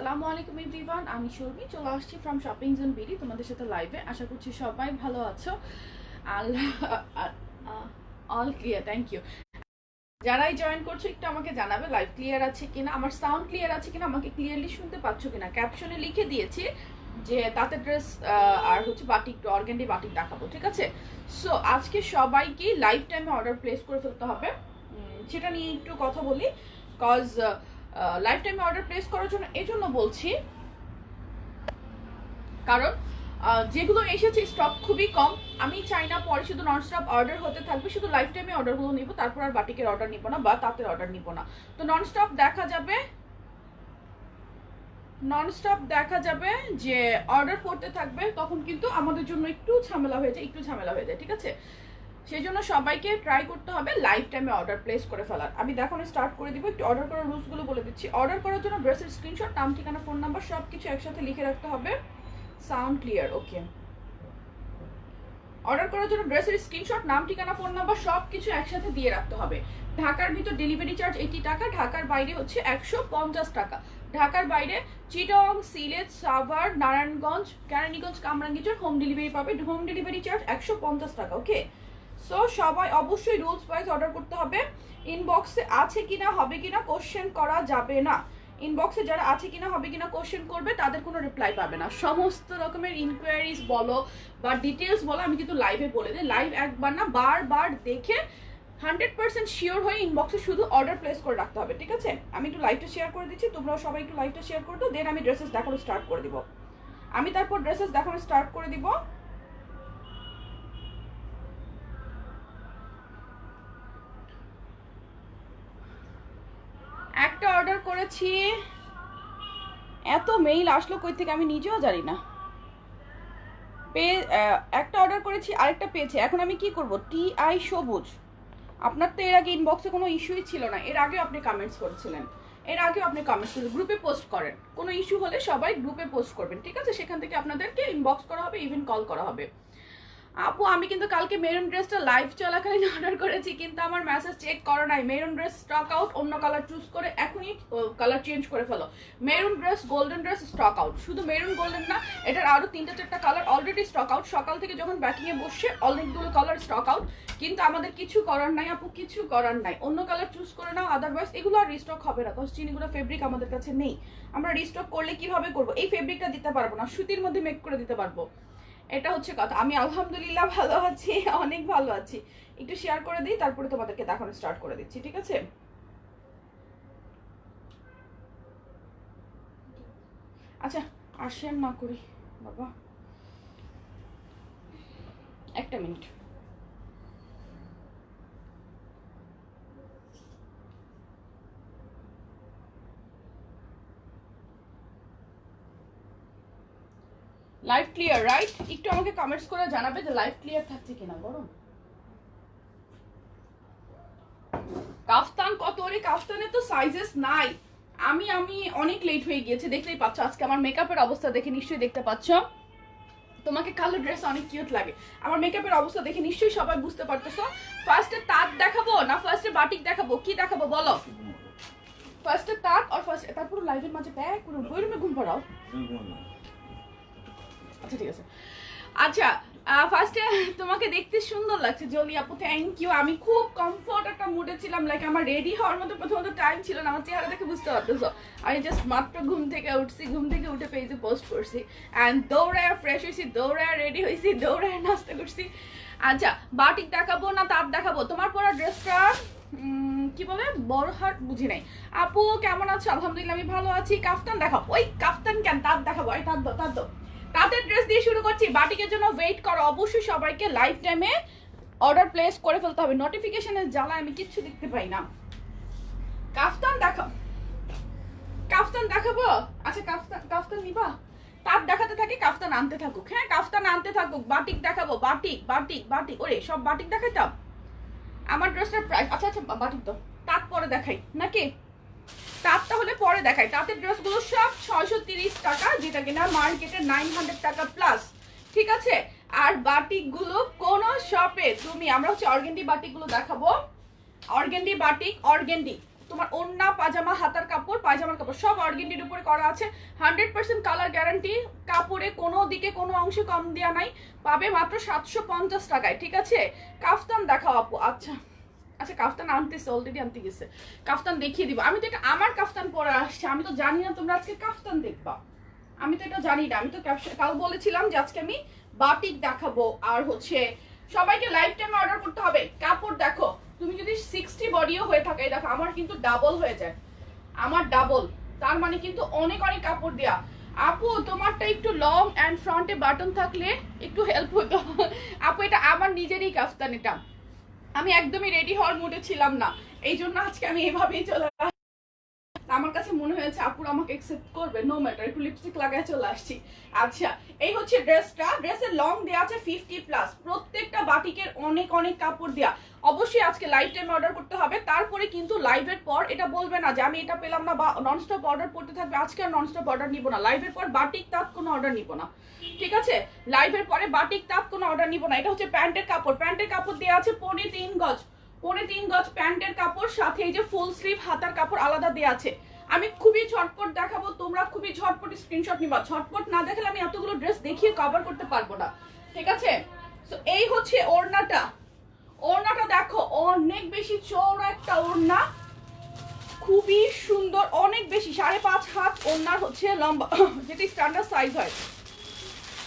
আসসালামু আলাইকুম এভরিওয়ান, আমি শর্মি চলে আসছি ফ্রম শপিং জোন বিডি তোমাদের সাথে লাইভে। আশা করছি সবাই ভালো আছো। আল্লাহ অল ক্লিয়ার, থ্যাংক ইউ। যারাই জয়েন করছো একটু আমাকে জানাবে লাইভ ক্লিয়ার আছে কিনা, আমার সাউন্ড ক্লিয়ার আছে কিনা, আমাকে ক্লিয়ারলি শুনতে পাচ্ছ কিনা। ক্যাপশনে লিখে দিয়েছি যে তাঁতের ড্রেস আর হচ্ছে বাটিক, অর্গানডি বাটিক দেখাবো, ঠিক আছে। সো আজকে সবাইকে লাইভ টাইমে অর্ডার প্লেস করে ফেলতে হবে, সেটা নিয়ে একটু কথা বলি। কজ লাইফ টাইমে অর্ডার প্লেস করার জন্য এই জন্য বলছি, কারণ যেগুলো এসেছে স্টক খুবই কম। আমি চাই না পরে শুধু ননস্টপ অর্ডার হতে থাকবে, শুধু লাইফ টাইমে অর্ডারগুলো নিব, তারপর আর বাটিকের অর্ডার নিব না বা তাঁতের অর্ডার নিব না। তো ননস্টপ দেখা যাবে যে অর্ডার করতে থাকবে, তখন কিন্তু আমাদের জন্য একটু ঝামেলা হয়ে যায়, ঠিক আছে। সেই জন্য সবাইকে ট্রাই করতে হবে লাইফ টাইমে অর্ডার প্লেস করে ফেলার। আমি দেখানো স্টার্ট করে দিব, একটু অর্ডার করার রুলসগুলো বলে দিচ্ছি। অর্ডার করার জন্য ড্রেসের স্ক্রিনশট, নাম, ঠিকানা, ফোন নাম্বার সব কিছু একসাথে লিখে রাখতে হবে। Sound clear? ওকে। অর্ডার করার জন্য ড্রেসের স্ক্রিনশট, নাম, ঠিকানা, ফোন নাম্বার সব কিছু একসাথে দিয়ে রাখতে হবে। ঢাকার ভিতর ডেলিভারি চার্জ 80 টাকা, ঢাকার বাইরে হচ্ছে 150 টাকা। ঢাকার বাইরে চিটং, সিলেট, সাভার, নারায়ণগঞ্জ, কেরানীগঞ্জ, কামরাঙ্গীরচর হোম ডেলিভারি পাবে। হোম ডেলিভারি চার্জ 150 টাকা। ওকে। সো সবাই অবশ্যই রুলস ওয়াইজ অর্ডার করতে হবে। ইনবক্সে আছে কিনা হবে কিনা কোশ্চেন করা যাবে না। ইনবক্সে যারা আছে কিনা হবে কিনা কোশ্চেন করবে তাদের কোনো রিপ্লাই পাবে না। সমস্ত রকমের ইনকোয়ারিজ বলো বা ডিটেলস বলো আমি কিন্তু লাইভে বলে দিই। লাইভ একবার না বারবার দেখে 100% শিওর হয়ে ইনবক্সে শুধু অর্ডার প্লেস করে রাখতে হবে, ঠিক আছে। আমি একটু লাইভটা শেয়ার করে দিচ্ছি, তোমরাও সবাই একটু লাইভটা শেয়ার করে দাও, দেন আমি ড্রেসেস দেখানো স্টার্ট করে দিব। একটা অর্ডার করেছি, এত মেইল আসলো কই থেকে আমি নিজেও জানি না। একটা অর্ডার করেছি, আরেকটা পেয়েছে। এখন আমি কি করব? TI সবুজ, আপনার তো এর আগে ইনবক্সে কোনো ইস্যুই ছিল না। এর আগেও আপনি কমেন্টস করেছিলেন, গ্রুপে পোস্ট করেন। কোনো ইস্যু হলে সবাই গ্রুপে পোস্ট করবেন, ঠিক আছে। সেখান থেকে আপনাদেরকে ইনবক্স করা হবে, ইভেন কল করা হবে। আপু আমি কিন্তু কালকে মেরুন ড্রেসটা লাইভ চলাকালীন অর্ডার করেছি, কিন্তু আমার মেসেজ চেক করা নাই। মেরুন ড্রেস স্টক আউট, অন্য কালার চুজ করে এখনই কালার চেঞ্জ করে ফেলো। Maroon dress, golden dress stock out. শুধু মেরুন গোল্ডেন না, এটার আরো 3-4টা কালার অলরেডি স্টক আউট। সকাল থেকে যখন ব্যাকিংয়ে বসছে অনেকগুলো কালার স্টক আউট, কিন্তু আমাদের কিছু করার নাই আপু, কিছু করার নাই। অন্য কালার চুজ করে নাও, আদারওয়াইজ এগুলো আর রিস্টক হবে না। কজ চিনিগুলো ফেব্রিক আমাদের কাছে নেই। আমরা রিস্টক করলে কিভাবে করবো? এই ফেব্রিকটা দিতে পারবো না, সুতির মধ্যে মেক করে দিতে পারবো। এটা হচ্ছে কথা। আমি আলহামদুলিল্লাহ ভালো আছি, অনেক ভালো আছি। একটু শেয়ার করে দিই, তারপরে তোমাদেরকে দেখানো স্টার্ট করে দিচ্ছি, ঠিক আছে। আচ্ছা আর শেয়ার না করি বাবা, একটা মিনিট। Live clear right? একটু আমাকে কমেন্টস করে জানাবে যে লাইভ ক্লিয়ার থাকছে কিনা। গরম কাফতান কত রে? কাফতানে তো সাইজেস নাই। আমি অনেক লেট হয়ে গিয়েছে, দেখতেই পাচ্ছ। আজকে আমার মেকআপের অবস্থা দেখে নিশ্চয়ই দেখতে পাচ্ছ। তোমাকে কালো ড্রেস অনেক কিউট লাগে, আমার মেকআপের অবস্থা দেখে নিশ্চয়ই সবাই বুঝতে পারতেছো। ফার্স্টে তাঁত দেখাবো না ফার্স্টে বাটিক দেখাবো? কি দেখাবো বলো? ফার্স্টে তাঁত আর ফার্স্টে, তারপর লাইভের মাঝে প্যাক করে ওই রুমে ঘুম পড়াও। আচ্ছা ঠিক আছে। আচ্ছা ফার্স্টে তোমাকে দেখতে সুন্দর লাগছে জলি আপু, থ্যাংক ইউ। আমি খুব কমফোর্ট একটা মুডে ছিলাম, লাইক আমার রেডি হওয়ার মতো প্রথমত টাইম ছিল না। আমার চেহারা দেখে বুঝতে পারতেছো আমি জাস্ট মাত্র ঘুম থেকে উঠছি, ঘুম থেকে উঠে পেজে পোস্ট করছি অ্যান্ড দৌড়ায় ফ্রেশ হয়েছি, দৌড়ায় রেডি হয়েছি, দৌড়ায় নাস্তা করছি। আচ্ছা বাটিক দেখাবো না তাঁত দেখাবো? তোমার পরা ড্রেসটা কি বলে, বড় হাট বুঝি নাই। আপু কেমন আছো? আলহামদুলিল্লাহ আমি ভালো আছি। কাফতান দেখাবো? ওই কাফতান কেন, তাঁত দেখাবো। এই তাঁত দাও। তাদের ড্রেস দিয়ে শুরু করছি। বাটিকের জন্য ওয়েট করো। অবশ্যই সবাইকে লাইভ টাইমে অর্ডার প্লেস করে ফেলতে হবে। নোটিফিকেশনের জ্বালায় আমি কিচ্ছু দেখতে পাই না। কাফতান দেখাবো? আচ্ছা কাফতান নিবা? তার দেখাতে থাকে, কাফতান আনতে থাকুক। হ্যাঁ কাফতান আনতে থাকুক। বাটিক দেখাবো? বাটিক ওরে সব বাটিক দেখাইতাম। আমার ড্রেসটার প্রাইস, আচ্ছা বাটিক তো তার পরে দেখাই নাকি? তাঁতটা হলে পরে দেখাই। তাঁতের ড্রেসগুলো সব 630 টাকা, যেটা কিনা মার্কেটে 900 টাকা প্লাস, ঠিক আছে। আর বাটিকগুলো কোন শপে তুমি, আমরা হচ্ছে অর্গেন্ডি বাটিকগুলো দেখাবো। অর্গেন্ডি বাটিক, অর্গেন্ডি তোমার ওড়না, পাজামা, হাতার কাপড়, পায়জামার কাপড় সব অর্গেন্ডির উপরে করা আছে। 100% কালার গ্যারান্টি, কাপড়ে কোনো দিকে কোনো অংশে কম দেওয়া নাই, পাবে মাত্র 750 টাকায়। ঠিক আছে, কাফতান দেখাও আপু। আচ্ছা আচ্ছা, কাফতান আনতেছে, অলরেডি আনতে গেছে। কাফতান দেখিয়ে দিব। আমি তো এটা আমার কাফতান পরে আসছে, আমি তো জানি না তোমরা আজকে কাফতান দেখবা, আমি তো এটা জানি না। আমি তো কাল বলেছিলাম যে আজকে আমি বাটিক দেখাবো। আর হচ্ছে সবাইকে লাইফ টাইম অর্ডার করতে হবে। কাপড় দেখো, তুমি যদি 60 বডিও হয়ে থাকে, দেখো আমার কিন্তু ডাবল হয়ে যায়, আমার ডাবল, তার মানে কিন্তু অনেক অনেক কাপড় দেয়া। আপু তোমারটা একটু লং অ্যান্ড ফ্রন্টে বাটন থাকলে একটু হেল্প হতো। আপু এটা আমার নিজেরই কাফতান, এটা আমি একদমই রেডি হওয়ার মুডে ছিলাম না, এই জন্য আজকে আমি এভাবেই চলে আমার কাছে মনে হয়েছে আপুর আমাকে একসেপ্ট করবে, নো ম্যাটার, একটু লিপস্টিক লাগায় চলে আসছি। আচ্ছা, এই হচ্ছে ড্রেসটা। ড্রেসের লং দেওয়া আছে 50+, প্রত্যেকটা বাটিকের অনেক অনেক কাপড় দেওয়া। অবশ্যই আজকে লাইভ টাইম অর্ডার করতে হবে, তারপরে কিন্তু লাইভের পর এটা বলবে না যে আমি এটা পেলাম না বা ননস্টপ অর্ডার করতে থাকবে। আজকে আর ননস্টপ অর্ডার নিব না, লাইভের পর বাটিক তাঁত কোনো অর্ডার নিব না। ঠিক আছে, লাইভের পরে বাটিক তাঁত কোনো অর্ডার নিব না। এটা হচ্ছে প্যান্টের কাপড়, প্যান্টের কাপড় দেওয়া আছে 3.5 গজ, 3.5 গজ প্যান্টের কাপড়, সাথে এই যে ফুল স্লিভ হাতার কাপড় আলাদা দেওয়া আছে। আমি খুবই ঝটপট দেখাবো, তোমরা খুবই ঝটপট স্ক্রিনশট নিবা। ঝটপট না দেখালে আমি এতগুলো ড্রেস দেখিয়ে কভার করতে পারবো না। ঠিক আছে, তো এই হচ্ছে ওড়নাটা। ওড়নাটা দেখো, অনেক বেশি চওড়া একটা ওড়না, খুবই সুন্দর, অনেক বেশি, 5.5 হাত ওড়নার হচ্ছে লম্বা, যেটা স্ট্যান্ডার্ড সাইজ হয়।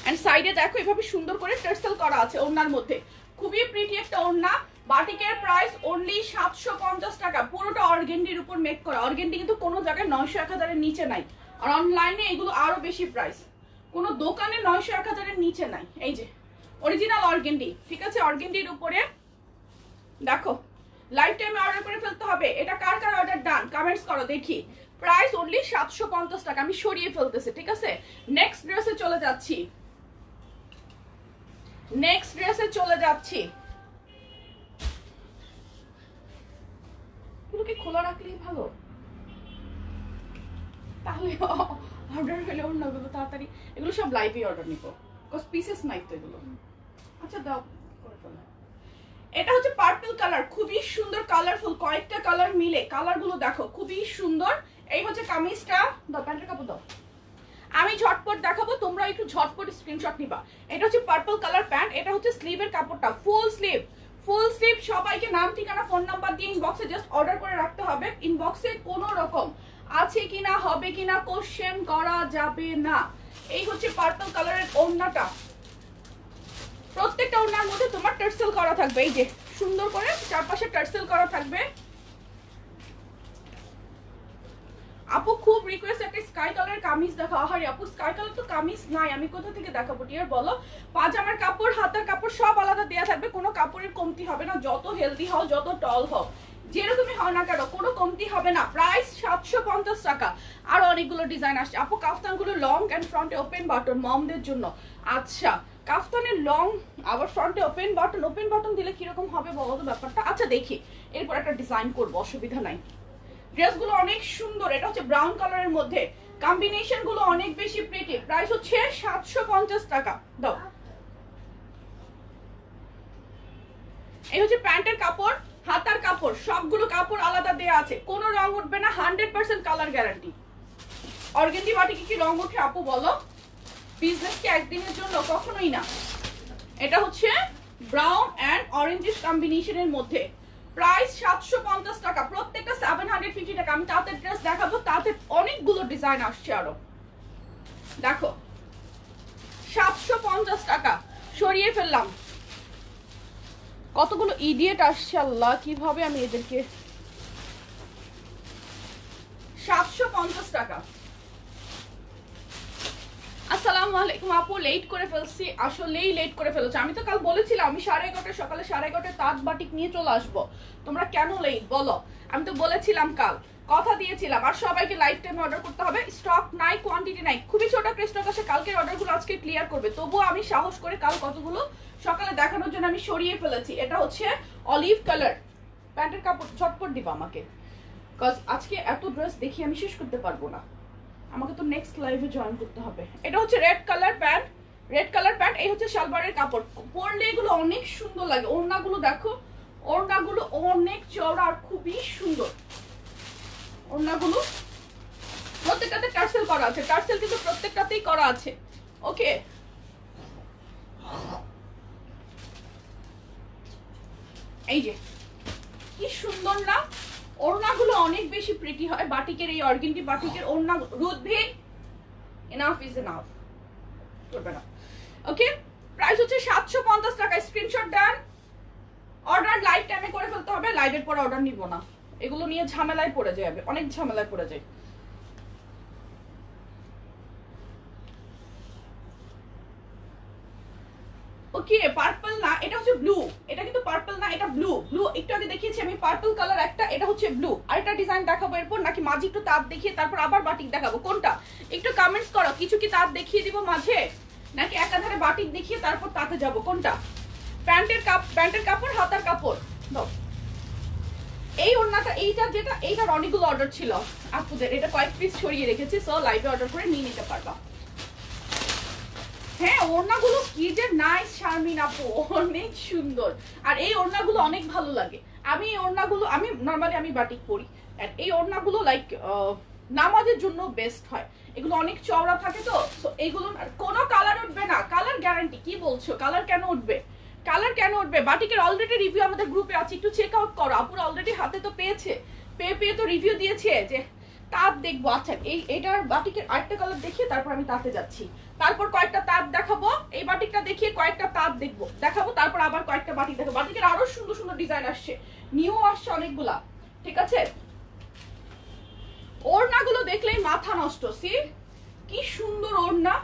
এন্ড সাইডে দেখো এভাবে সুন্দর করে টার্সেল করা আছে ওড়নার মধ্যে, খুবই প্রিটি একটা ওড়না। বাটিকের প্রাইস অনলি 750 টাকা, পুরোটা অর্গেন্ডির উপর মেক করা। অর্গেন্ডি কিন্তু কোনো জায়গায় 900-1000 এর নিচে নাই, আর অনলাইনে এগুলো আরো বেশি প্রাইস, কোনো দোকানে 900-1000 এর নিচে নাই। এই যে অরিজিনাল অর্গেন্ডি। ঠিক আছে, অর্গেন্ডির উপরে দেখো, লাইফ টাইমে অর্ডার করে ফেলতে হবে। এটা কার কার অর্ডার ডান কমেন্টস করো দেখি। প্রাইস অনলি 750 টাকা, আমি সরিয়ে ফেলতেছি। ঠিক আছে, নেক্সট ড্রেসে চলে যাচ্ছি। নেক্সট ড্রেসে চলে যাচ্ছি। এগুলোকে খোলা রাখলেই ভালো, তাহলে অর্ডার হলে অন্য গুলো তাড়াতাড়ি। এগুলো সব লাইভে অর্ডার নিব, কজ পিসেস নাই তো এগুলো। আচ্ছা দাও করে ফেলো। এটা হচ্ছে পার্পল কালার, খুবই সুন্দর কালারফুল, কয়েকটা কালার মিলে, কালারগুলো দেখো খুবই সুন্দর। এই হচ্ছে কামিজটা, দাও প্যান্টের কাপড় দাও, আমি ঝটপট দেখাবো, তোমরা একটু ঝটপট স্ক্রিনশট নিবা। এটা হচ্ছে পার্পল কালার প্যান্ট, এটা হচ্ছে স্লিভের কাপড়টা, ফুল স্লিভ। ফুল স্লিভ সবাইকে নাম ঠিকানা ফোন নাম্বার দিয়ে ইনবক্সে জাস্ট অর্ডার করে রাখতে হবে। ইনবক্সে কোনো রকম আছে কিনা হবে কিনা কোশ্চেন করা যাবে না। এই হচ্ছে পার্পল কালারের ওড়নাটা, প্রত্যেকটা ওড়নার মধ্যে তোমার টার্সেল করা থাকবে, এই যে সুন্দর করে চারপাশে টার্সেল করা থাকবে। আপু খুব রিকোয়েস্ট একটা স্কাই কালারের কামিজ দেখাও। আরে আপু স্কাই কালার তো কামিজ নাই, আমি কোথা থেকে দেখাবো ডিয়ার বলো। পাজামার কাপড়, হাতার কাপড় সব আলাদা দেওয়া থাকবে, কোনো কাপড়ের কমতি হবে না। যত হেলদি হও, যত টল হও, যেরকমই হও না কেন, কোনো কমতি হবে না। প্রাইস 750 টাকা। আর অনেকগুলো ডিজাইন আসছে আপু। কাফতানগুলো লং অ্যান্ড ফ্রন্টে ওপেন বাটন মমদের জন্য। আচ্ছা, কাফতানের লং আবার ফ্রন্টে ওপেন বাটন। ওপেন বাটন দিলে কিরকম হবে বলো তো ব্যাপারটা। আচ্ছা দেখি, এরপর একটা ডিজাইন করবো, অসুবিধা নাই। ড্রেসগুলো অনেক সুন্দর, এটা হচ্ছে ব্রাউন কালারের মধ্যে, কম্বিনেশন গুলো অনেক বেশি প্রিটি। প্রাইস হচ্ছে 750 টাকা। দাও, এই হচ্ছে প্যান্টের কাপড়, হাতার কাপড়, সবগুলো কাপড় আলাদা দেয়া আছে, কোনো রং উঠবে না, 100% কালার গ্যারান্টি। অর্গেন্ডি বাটিকে কি রং উঠে আপু বলো? বিজনেস কি একদিনের জন্য? কখনোই না। এটা হচ্ছে ব্রাউন অ্যান্ড অরেঞ্জিশ কম্বিনেশনের মধ্যে, প্রাইস 750 টাকা, প্রত্যেকটা 750 টাকা। আমি তাঁতের ড্রেস দেখাবো, তাতে অনেকগুলো ডিজাইন আসছে আরো। দেখো 750 টাকা, সরিয়ে ফেললাম। কতগুলো ইডিয়েট আসছে, আল্লাহ কিভাবে আমি এদেরকে। 750 টাকা। আসসালামু আলাইকুম আপু, লেট করে ফেলছি, আসলেই লেট করে ফেলেছি। আমি তো কাল বলেছিলাম আমি 11:30 সকালে 11:30 তাঁত বাটিক নিয়ে চলে আসবো। তোমরা কেন লেট বলো? আমি তো বলেছিলাম কাল, কথা দিয়েছিলাম। আর সবাইকে লাইফ টাইমে অর্ডার করতে হবে, স্টক নাই, কোয়ান্টিটি নাই, খুবই ছোট একটা স্টক আছে। কালকের অর্ডারগুলো আজকে ক্লিয়ার করবে। তবুও আমি সাহস করে কাল কতগুলো সকালে দেখানোর জন্য আমি সরিয়ে ফেলেছি। এটা হচ্ছে অলিভ কালার প্যান্টের কাপড়, ঝটপট দিবা আমাকে, কজ আজকে এত ড্রেস দেখি আমি শেষ করতে পারবো না, আমাকে তো নেক্সট লাইভে জয়েন করতে হবে। এটা হচ্ছে red colour pant, red colour pant. এই হচ্ছে সালোয়ারের কাপড়, পরলে এগুলো অনেক সুন্দর লাগে। ওড়নাগুলো দেখো, ওড়নাগুলো অনেক চওড়া আর খুবই সুন্দর। ওড়নাগুলো প্রত্যেকটাতে টার্সেল করা আছে, টার্সেল কিন্তু প্রত্যেকটাতেই করা আছে। ওকে, এই যে কি সুন্দর না, ওড়নাগুলো অনেক বেশি প্রিটি হয় বাটিকের, এই অর্গেন্ডি বাটিকের ওড়না। রুদভি এনাফ ইজ এনাফ, করবে না। ওকে, প্রাইস হচ্ছে 750 টাকা। স্ক্রিনশট দেন, অর্ডার লাইভ টাইমে করে ফেলতে হবে, লাইভের পর অর্ডার নিব না, এগুলো নিয়ে ঝামেলায় পড়ে যাবে, অনেক ঝামেলায় পড়ে যায়। ওকে, পার্পল না, এটা হচ্ছে ব্লু, এটা কিন্তু পার্পল না, এটা ব্লু। ব্লু একটু আগে দেখিয়েছি আমি, পার্পল কালার একটা, এটা হচ্ছে ব্লু। আরেকটা ডিজাইন দেখাবো এরপর, নাকি মাঝে একটু তাঁত দেখিয়ে তারপর আবার বাটিক দেখাবো, কোনটা? একটু কমেন্টস করো, কিছু কি তাঁত দেখিয়ে দিব মাঝে, নাকি একাধারে বাটিক দেখিয়ে তারপর তাতে যাব, কোনটা? প্যান্টের কাপড়, হাতার কাপড় দাও। এই ওড়নাটা, এইটা যেটা, এইটার অনেকগুলো অর্ডার ছিল আপুদের, এটা কয়েক পিস ছড়িয়ে রেখেছি, সো লাইভে অর্ডার করে নিয়ে নিতে পারবা। হ্যাঁ, ওড়নাগুলো কি যে নাইস শারমিন আপু, অনেক সুন্দর। আর এই ওড়নাগুলো অনেক ভালো লাগে। আমি এই ওড়নাগুলো, আমি নরমালি আমি বাটিক পরি, আর এই ওড়নাগুলো লাইক নামাজের জন্য বেস্ট হয়। এগুলো অনেক চওড়া থাকে তো, সো এইগুলো কোনো কালার উঠবে না, কালার গ্যারান্টি। কি বলছো, কালার কেন উঠবে? কালার কেন উঠবে? বাটিকের অলরেডি রিভিউ আমাদের গ্রুপে আছে, একটু চেক আউট করো। আপুরা অলরেডি হাতে তো পেয়েছে, পেয়ে তো রিভিউ দিয়েছে যে তাঁত দেখবো। আচ্ছা, এইটার বাটিকের আরেকটা কালার দেখিয়ে তারপর আমি তাতে যাচ্ছি, তারপর কয়েকটা তাঁত দেখাবো, এই বাটিকটা দেখিয়ে কয়েকটা তাঁত দেখাবো, তারপর আবার কয়েকটা বাটিক দেখাবো। বাটিকের আরো সুন্দর সুন্দর ডিজাইন আসছে, নিউ আসছে অনেকগুলা, ঠিক আছে? ওড়নাগুলো দেখলেই মাথা নষ্ট। সি কি সুন্দর ওড়না,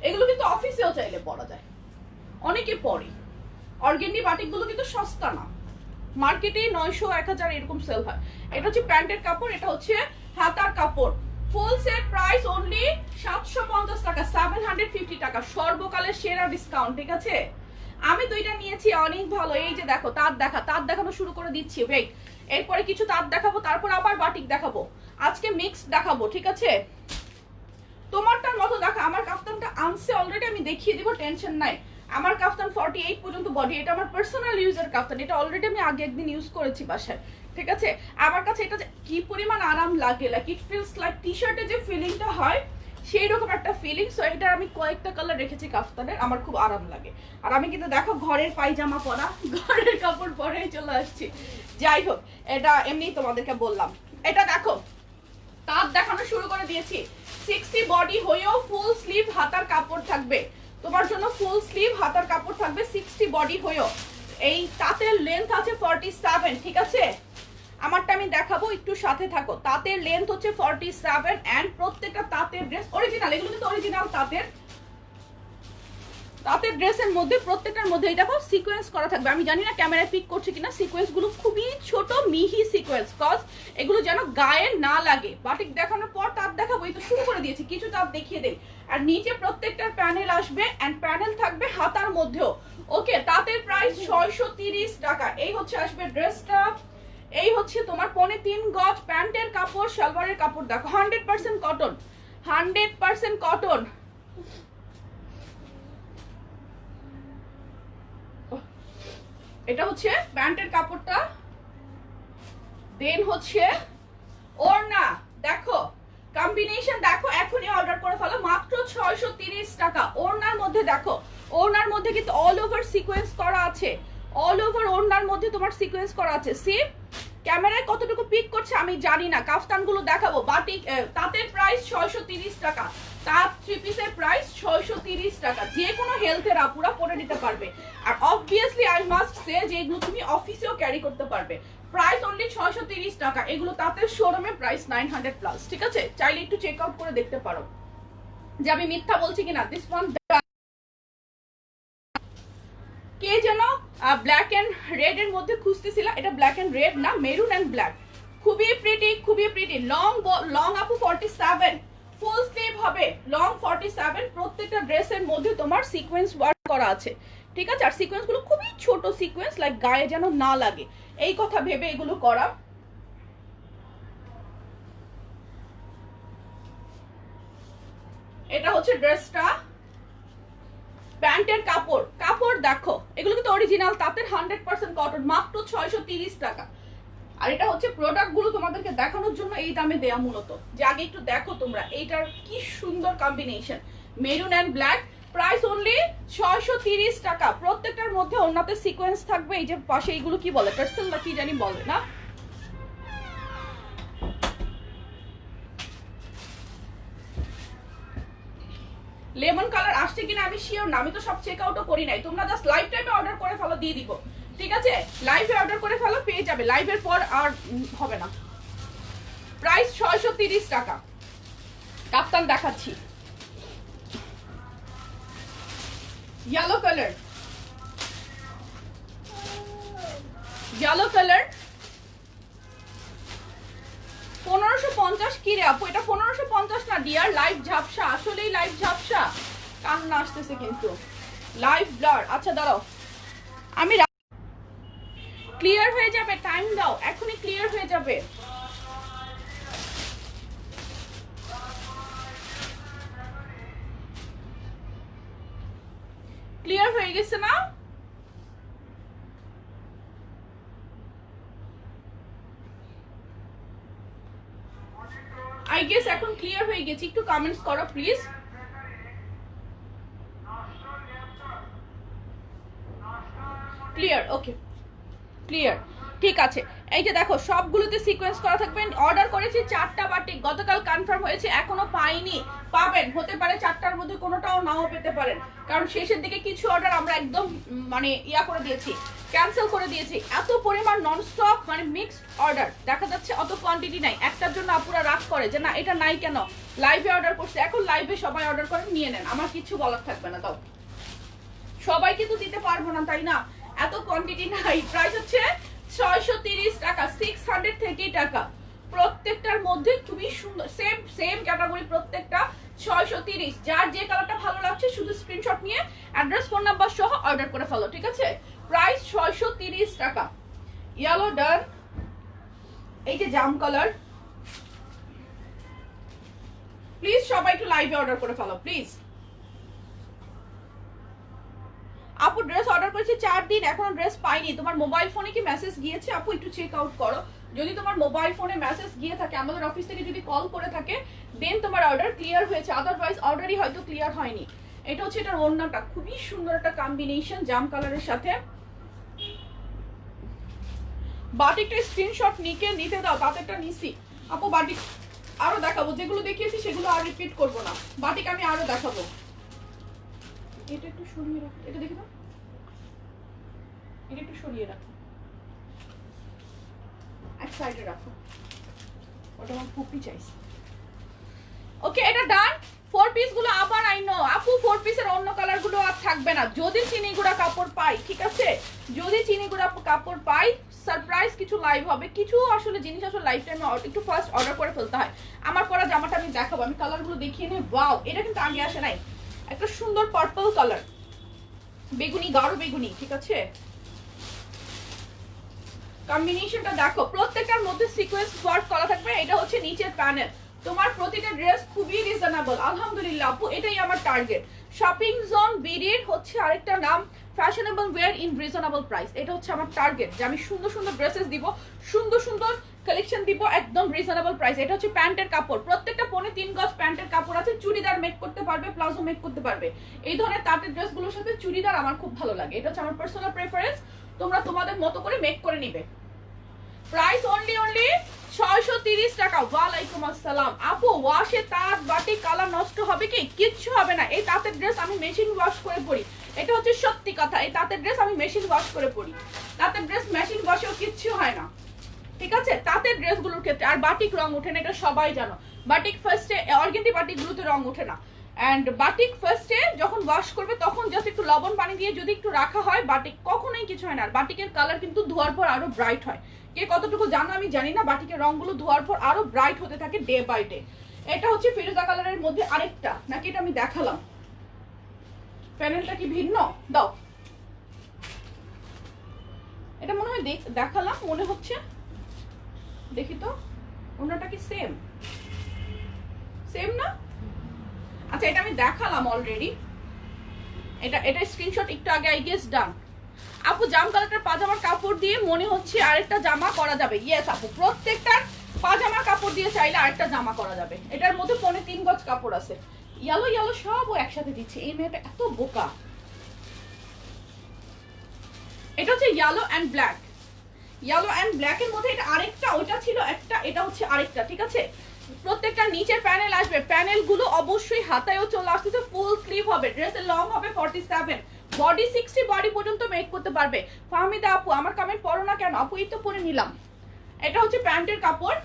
এগুলো কিন্তু অফিসেও চাইলে পরা যায়, অনেকে পরে। অর্গেন্ডি বাটিকগুলো কিন্তু সস্তা না, মার্কেটে 900 1000 এরকম সেল হয়। এটা হচ্ছে প্যান্টের কাপড়, এটা হচ্ছে হাতার কাপড়। ফুল সেট প্রাইস অনলি 750 টাকা, 750 টাকা, সর্বকালের সেরা ডিসকাউন্ট, ঠিক আছে? আমি দুইটা নিয়েছি, অনেক ভালো। এই যে দেখো, তাঁত দেখানো শুরু করে দিচ্ছি। ওয়েট, এরপরে কিছু তাঁত দেখাবো, তারপর আবার বাটিক দেখাবো, আজকে মিক্স দেখাবো, ঠিক আছে? তোমারটার মতো দেখা, আমার কাফতানটা আনছে অলরেডি, আমি দেখিয়ে দিব, টেনশন নাই। আমার কাফতান 48 পর্যন্ত বডি, এটা আমার পার্সোনাল ইউজের কাফতান, এটা অলরেডি আমি আগে একদিন ইউজ করেছি বাসায়, ঠিক আছে? আমার কাছে এটা কি পরিমাণ আরাম লাগে, like it feels like tea শার্টে যে ফিলিংটা হয় সেই রকম একটা ফিলিং। সো এটা আমি কয়েকটা কালার রেখেছি কাফতানের, আমার খুব আরাম লাগে। আর আমি কিন্তু দেখো ঘরের পায়জামা পরা, ঘরের কাপড় পরে চলে আসছি। যাই হোক, এটা এমনি তোমাদেরকে বললাম। এটা দেখো, তাঁত দেখানো শুরু করে দিয়েছি। 60 বডি হয়েও ফুল স্লিভ হাতার কাপড় থাকবে, তোমার জন্য ফুল স্লিভ হাতার কাপড় থাকবে 60 বডি হয়েও। এই তাঁতের লেন্থ আছে 47, ঠিক আছে? আমারটা আমি দেখাবো, একটু সাথে থাকো। তাঁতের লেন্থ হচ্ছে 47 এন্ড প্রত্যেকটা তাঁতের ড্রেস অরিজিনাল, এগুলো কিন্তু অরিজিনাল তাঁতের ড্রেসের মধ্যে প্রত্যেকটার মধ্যে দেখো সিকোয়েন্স করা থাকবে। আমি জানি না ক্যামেরায় পিক করছে কিনা, সিকোয়েন্স গুলো খুবই ছোট মিহি সিকোয়েন্স, কজ এগুলো যেন গায়ে না লাগে। বাটিক দেখানোর পর তাঁত দেখাবো, এই তো শুরু করে দিয়েছি, কিছু তাঁত দেখিয়ে দেই। আর নিচে প্রত্যেকটার প্যানেল আসবে এন্ড প্যানেল থাকবে হাতার মধ্যেও। ওকে, তাঁতের প্রাইস 630 টাকা। এই হচ্ছে আসবে ড্রেসটা, এই হচ্ছে তোমার 3.5 গজ প্যান্টের কাপড়, সালোয়ারের কাপড় দেখো 100% কটন, 100% কটন। এটা হচ্ছে প্যান্টের কাপড়টা, দেন হচ্ছে ওড়না। দেখো কম্বিনেশন দেখো, এখনই অর্ডার করে ফেলো, মাত্র 630 টাকা। ওড়নার মধ্যে দেখো, ওড়নার মধ্যে কিন্তু অল ওভার সিকোয়েন্স করা আছে, অল ওভার ওড়নার মধ্যে তোমার সিকোয়েন্স করা আছে। সি ক্যামেরায় কতটুকু পিক করছে আমি জানি না, কাফতানগুলো দেখাবো। বাটিক তাঁতের প্রাইস 630 টাকা, তাঁত থ্রি পিসের প্রাইস 630 টাকা। যে কোনো হেলথের আপুরা পরে নিতে পারবে। আর অবভিয়াসলি আই মাস্ট সে যে এগুলো তুমি অফিসেও ক্যারি করতে পারবে। প্রাইস অনলি 630 টাকা। এগুলো তাঁতের শোরুমে প্রাইস 900 প্লাস, ঠিক আছে? চাইলে একটু চেক আউট করে দেখতে পারো যে আমি মিথ্যা বলছি কিনা। দিস ওয়ান কে যেন ব্ল্যাক এন্ড রেড এর মধ্যে খুঁজতেছিলাম, এটা ব্ল্যাক এন্ড রেড না, মেরুন এন্ড ব্ল্যাক। খুবই প্রিটি, খুবই প্রিটি। লং আপু 47, ফুল স্লিভ হবে, লং 47। প্রত্যেকটা ড্রেসের মধ্যে তোমার সিকোয়েন্স ওয়ার্ক করা আছে, ঠিক আছে? আর সিকোয়েন্স গুলো খুবই ছোট সিকোয়েন্স, লাইক গায়ে যেন না লাগে এই কথা ভেবে এগুলো করা। এটা হচ্ছে ড্রেসটা, প্যান্টের কাপড় দেখো, এগুলো কিন্তু অরিজিনাল তাঁতের 100% কটন, মাত্র 630 টাকা। আর এটা হচ্ছে প্রোডাক্ট গুলো তোমাদেরকে দেখানোর জন্য এই দামে দেয়া মূলত, যে আগে একটু দেখো তোমরা এইটার কি সুন্দর combination, maroon and black. Price only 630 টাকা। প্রত্যেকটার মধ্যে ওনাতে সিকোয়েন্স থাকবে। এই যে পাশে এইগুলো কি বলে, টার্সেল না কি জানি বলে না, লেমন কালার আসছে কিনা আমি শিওর না, আমি তো সব চেক আউটও করি নাই। তোমরা জাস্ট লাইভ টাইমে অর্ডার করে ফেলো, দিয়ে দিব, ঠিক আছে? লাইভে অর্ডার করে ফেলো, পেয়ে যাবে, লাইভের পর আর হবে না। প্রাইস 630 টাকা। কাপ্তান দেখাচ্ছি, ইয়েলো কালার, ইয়েলো কালার 1550 কি রে আপু? এটা 1550 না ডিয়ার, লাইভ ঝাপসা, আসলেই লাইভ ঝাপসা, কান্না আসতেছে কিন্তু, লাইভ ব্লার। আচ্ছা দাঁড়াও, আমি ক্লিয়ার হয়ে যাবে, টাইম দাও, এখনই ক্লিয়ার হয়ে যাবে। ক্লিয়ার হয়ে গেছে না? আই গেস এখন ক্লিয়ার হয়ে গেছে, একটু কমেন্টস করো প্লিজ। ক্লিয়ার, ওকে ক্লিয়ার, ঠিক আছে। এই যে দেখো সবগুলোতে সিকোয়েন্স করা থাকবে। অর্ডার করেছি 4টা বাটিক, গতকাল কনফার্ম হয়েছে, এখনো পাইনি, পাবেন, হতে পারে 4টার মধ্যে কোনোটাও নাও পেতে পারেন, কারণ শেষের দিকে কিছু অর্ডার আমরা একদম মানে ইয়া করে দিয়েছি, ক্যান্সেল করে দিয়েছি। এত পরিমাণ নন স্টপ মানে মিক্সড অর্ডার, দেখা যাচ্ছে অত কোয়ান্টিটি নাই। একটার জন্য আপুরা রাগ করে যে না এটা নাই কেন, লাইভে অর্ডার করছে, এখন লাইভে সবাই অর্ডার করে নিয়ে নেন, আমার কিছু বলার থাকবে না। দাও, সবাইকে তো দিতে পারবো না তাই না, এত কোয়ান্টিটি নাই। প্রাইস হচ্ছে 630 টাকা, 630 টাকা। প্রত্যেকটার মধ্যে খুবই সুন্দর, সেম সেম ক্যাটাগরি, প্রত্যেকটা 630। যার যে কালারটা ভালো লাগছে শুধু স্ক্রিনশট নিয়ে অ্যাড্রেস ফোন নাম্বার সহ অর্ডার করে ফেলো, ঠিক আছে? প্রাইস 630 টাকা। ইয়েলো ডান। এই যে জাম কালার, প্লিজ সবাই একটু লাইভে অর্ডার করে ফেলো প্লিজ। আপু ড্রেস অর্ডার করেছি 4 দিন, এখনো ড্রেস পাইনি। তোমার মোবাইল ফোনে কি মেসেজ গিয়েছে আপু? একটু চেক আউট করো। যদি তোমার মোবাইল ফোনে মেসেজ গিয়ে থাকে, আমাদের অফিস থেকে যদি কল করে থাকে, দেন তোমার অর্ডার ক্লিয়ার হয়েছে, আদারওয়াইজ অর্ডারই হয়তো ক্লিয়ার হয়নি। এটা হচ্ছে এটার ওড়নাটা, খুবই সুন্দর একটা কম্বিনেশন জাম কালারের সাথে। বাটিকটা স্ক্রিনশট নিতে দাও, তাতেরটা নিছি আপু। বাটিক আরো দেখাবো, যেগুলো দেখিয়েছি সেগুলো আর রিপিট করবো না। বাটিক আমি আরো দেখাবো। এটা একটু সরিয়ে রাখো, এটা দেখে দাও, এটা একটু সরিয়ে রাখো, এক সাইডে রাখো, ওটা আমার পুপি চাইছে। ওকে, এটা ডান। 4 পিস গুলো আবার আই নো আপু 4 পিসের অন্য কালার গুলো আর থাকবে না, যদি চিনি গুঁড়া কাপড় পাই, ঠিক আছে? যদি চিনি গুঁড়া কাপড় পাই, সারপ্রাইজ কিছু লাইভ হবে। কিছু আসলে জিনিস আসলে লাইফ টাইমে একটু ফার্স্ট অর্ডার করে ফেলতে হয়। আমার পরা জামাটা আমি দেখাবো, আমি কালার গুলো দেখিয়ে নিই। ওয়াও, এটা কিন্তু আগে আসে নাই, একটা সুন্দর পার্পল কালার, বেগুনি, গাঢ় বেগুনি, ঠিক আছে? কম্বিনেশনটা দেখো, প্রত্যেকটার মধ্যে সিকোয়েন্স ওয়ার্ক করা থাকবে। এটা হচ্ছে নিচের প্যানেল। তোমার প্রতিটা ড্রেস খুবই রিজনেবল, আলহামদুলিল্লাহ আপু, এটাই আমার টার্গেট। শপিং জোন বিডির হচ্ছে আরেকটা নাম, fashionable wear in reasonable price. এটা হচ্ছে আমার টার্গেট, যে আমি সুন্দর সুন্দর ড্রেসেস দিব, সুন্দর সুন্দর কালেকশন দিব, একদম রিজনেবল প্রাইস। এটা হচ্ছে প্যান্টের কাপড়, প্রত্যেকটা 3.5 গজ প্যান্টের কাপড় আছে। চুড়িদার মেক করতে পারবে, প্লাজো মেক করতে পারবে। এই ধরনের তাঁতের ড্রেসগুলোর সাথে চুড়িদার আমার খুব ভালো লাগে, এটা হচ্ছে আমার পার্সোনাল প্রেফারেন্স। তোমরা তোমাদের মতো করে মেক করে নিবে। প্রাইস অনলি 630 টাকা। ওয়ালাইকুম আসসালাম আপু, ওয়াশে তাঁত বাটি কালার নষ্ট হবে কি? কিচ্ছু হবে না। এই তাঁতের ড্রেস আমি মেশিন ওয়াশ করে পরি, এটা হচ্ছে সত্যি কথা। এই তাঁতের ড্রেস আমি মেশিন ওয়াশ করে পরি, তাঁতের ড্রেস মেশিন ওয়াশেও কিচ্ছু হয় না, ঠিক আছে? তাঁতের ড্রেসগুলোর ক্ষেত্রে। আর বাটিক রং ওঠে না, এটা সবাই জানো। বাটিক ফার্স্টে, অর্গেন্ডি বাটিকগুলোতে রং ওঠে না। অ্যান্ড বাটিক ফার্স্টে যখন ওয়াশ করবে তখন জাস্ট একটু লবণ পানি দিয়ে যদি একটু রাখা হয়, বাটিক কখনোই কিছু হয় না। আর বাটিকের কালার কিন্তু ধোয়ার পর আরো ব্রাইট হয়। কে কতটুকু জানো আমি জানি না, বাটিকের রংগুলো ধোয়ার পর আরো ব্রাইট হতে থাকে ডে বাই ডে। এটা হচ্ছে ফিরোজা কালারের মধ্যে আরেকটা, নাকি এটা আমি দেখালাম? প্যানেলটা কি ভিন্ন? দাও, এটা মনে হয় দেখালাম মনে হচ্ছে, দেখি তো ওনাটা কি সেম সেম না? আচ্ছা, এটা আমি দেখালাম অলরেডি। এটা স্ক্রিনশট একটু আগে আই গেস ডান। আপু জাম কালারটার পাজামার কাপড় দিয়ে মনে হচ্ছে আরেকটা জামা করা যাবে। ইয়েস আপু, প্রত্যেকটার পাজামার কাপড় দিয়ে চাইলে আরেকটা জামা করা যাবে। এটার মধ্যে 3.25 গজ কাপড় আছে। ইয়েলো ইয়েলো সব ও একসাথে দিচ্ছে, এই মেয়েটা এত বোকা। এটা হচ্ছে yellow and black, yellow and black এর মধ্যে এটা আরেকটা, ওটা ছিল একটা, এটা হচ্ছে আরেকটা, ঠিক আছে। প্রত্যেকটা নিচের প্যানেল আসবে, প্যানেল গুলো অবশ্যই হাতায়ও চলে আসতেছে, ফুল স্লিভ হবে, ড্রেসের লং হবে 47, বডি 60 বডি পর্যন্ত মেক করতে পারবে। ফাহমিদা আপু আমার কমেন্ট পড়ো না কেন? আপু এই তো পরে নিলাম। এটা হচ্ছে প্যান্টের কাপড়,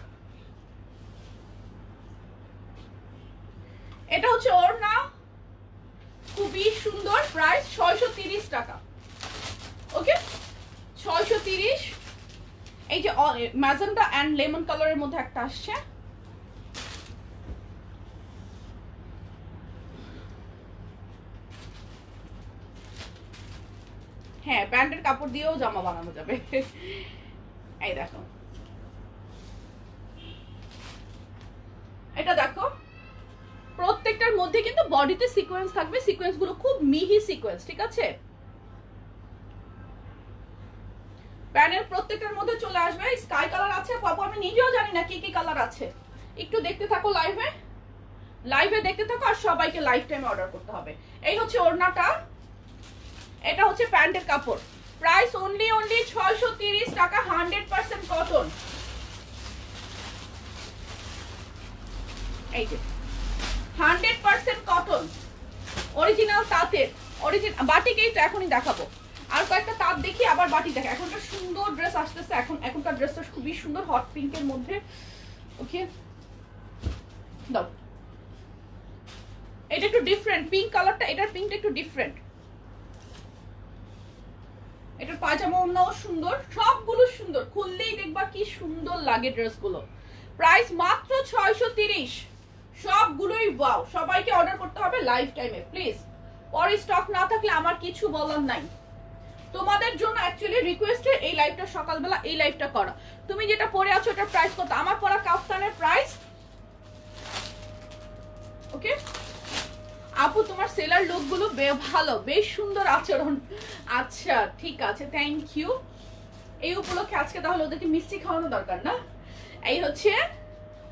এটা হচ্ছে ওড়না, খুবই সুন্দর, প্রাইস 630 টাকা। ওকে 630। এই যে ম্যাজেন্টা এন্ড লেমন কালারের মধ্যে একটা আসছে, হ্যাঁ প্যান্টের কাপড় দিয়েও জামা বানানো যাবে। এই দেখো, এটা দেখো, প্রত্যেকটার মধ্যে কিন্তু বডিতে সিকোয়েন্স থাকবে, সিকোয়েন্স গুলো খুব মিহি সিকোয়েন্স, ঠিক আছে। প্যানেল প্রত্যেকটার মধ্যে চলে আসবে। স্কাই কালার আছে পাবো, আমি নিজেও জানি না কি কি কালার আছে। একটু দেখতে থাকো লাইভে, লাইভে দেখতে থাকো, আর সবাইকে লাইফ টাইম অর্ডার করতে হবে। এই হচ্ছে ওড়নাটা, এটা হচ্ছে প্যান্টের কাপড়, প্রাইস অনলি 630 টাকা, 100% কটন। এই যে 100% কটন, অরিজিনাল তাঁতের, অরিজিনাল বাটিক। এই তো এখনই দেখাবো, আর কয়েকটা তাঁত দেখি আবার বাটি দেখে। এখনকার সুন্দর ড্রেস আসতেছে, এখনকার ড্রেসটা খুবই সুন্দর, হট পিঙ্কের মধ্যে। ওকে দাও, এটা একটু ডিফারেন্ট পিঙ্ক কালারটা, এটার পিঙ্কটা একটু ডিফারেন্ট। এটার পাজামা ওড়নাও সুন্দর, সবগুলো সুন্দর, খুললেই দেখবা কি সুন্দর লাগে ড্রেসগুলো। প্রাইস মাত্র 630, সবগুলোই ওয়াও। সবাইকে অর্ডার করতে হবে লাইফ টাইমে প্লিজ, পরে স্টক না থাকলে আমার কিছু বলার নাই। তোমাদের জন্য অ্যাকচুয়ালি রিকোয়েস্টে এই লাইভটা সকালবেলা এই লাইভটা করা। তুমি যেটা পরে আছো এটার প্রাইস কত? আমার পরা কাফতানের প্রাইস, ওকে আপু তোমার সেলার লুক গুলো ভালো, বেশ সুন্দর আচরণ। আচ্ছা ঠিক আছে, থ্যাংক ইউ। এই উপলক্ষে আজকে তাহলে ওদেরকে মিষ্টি খাওয়ানো দরকার না। এই হচ্ছে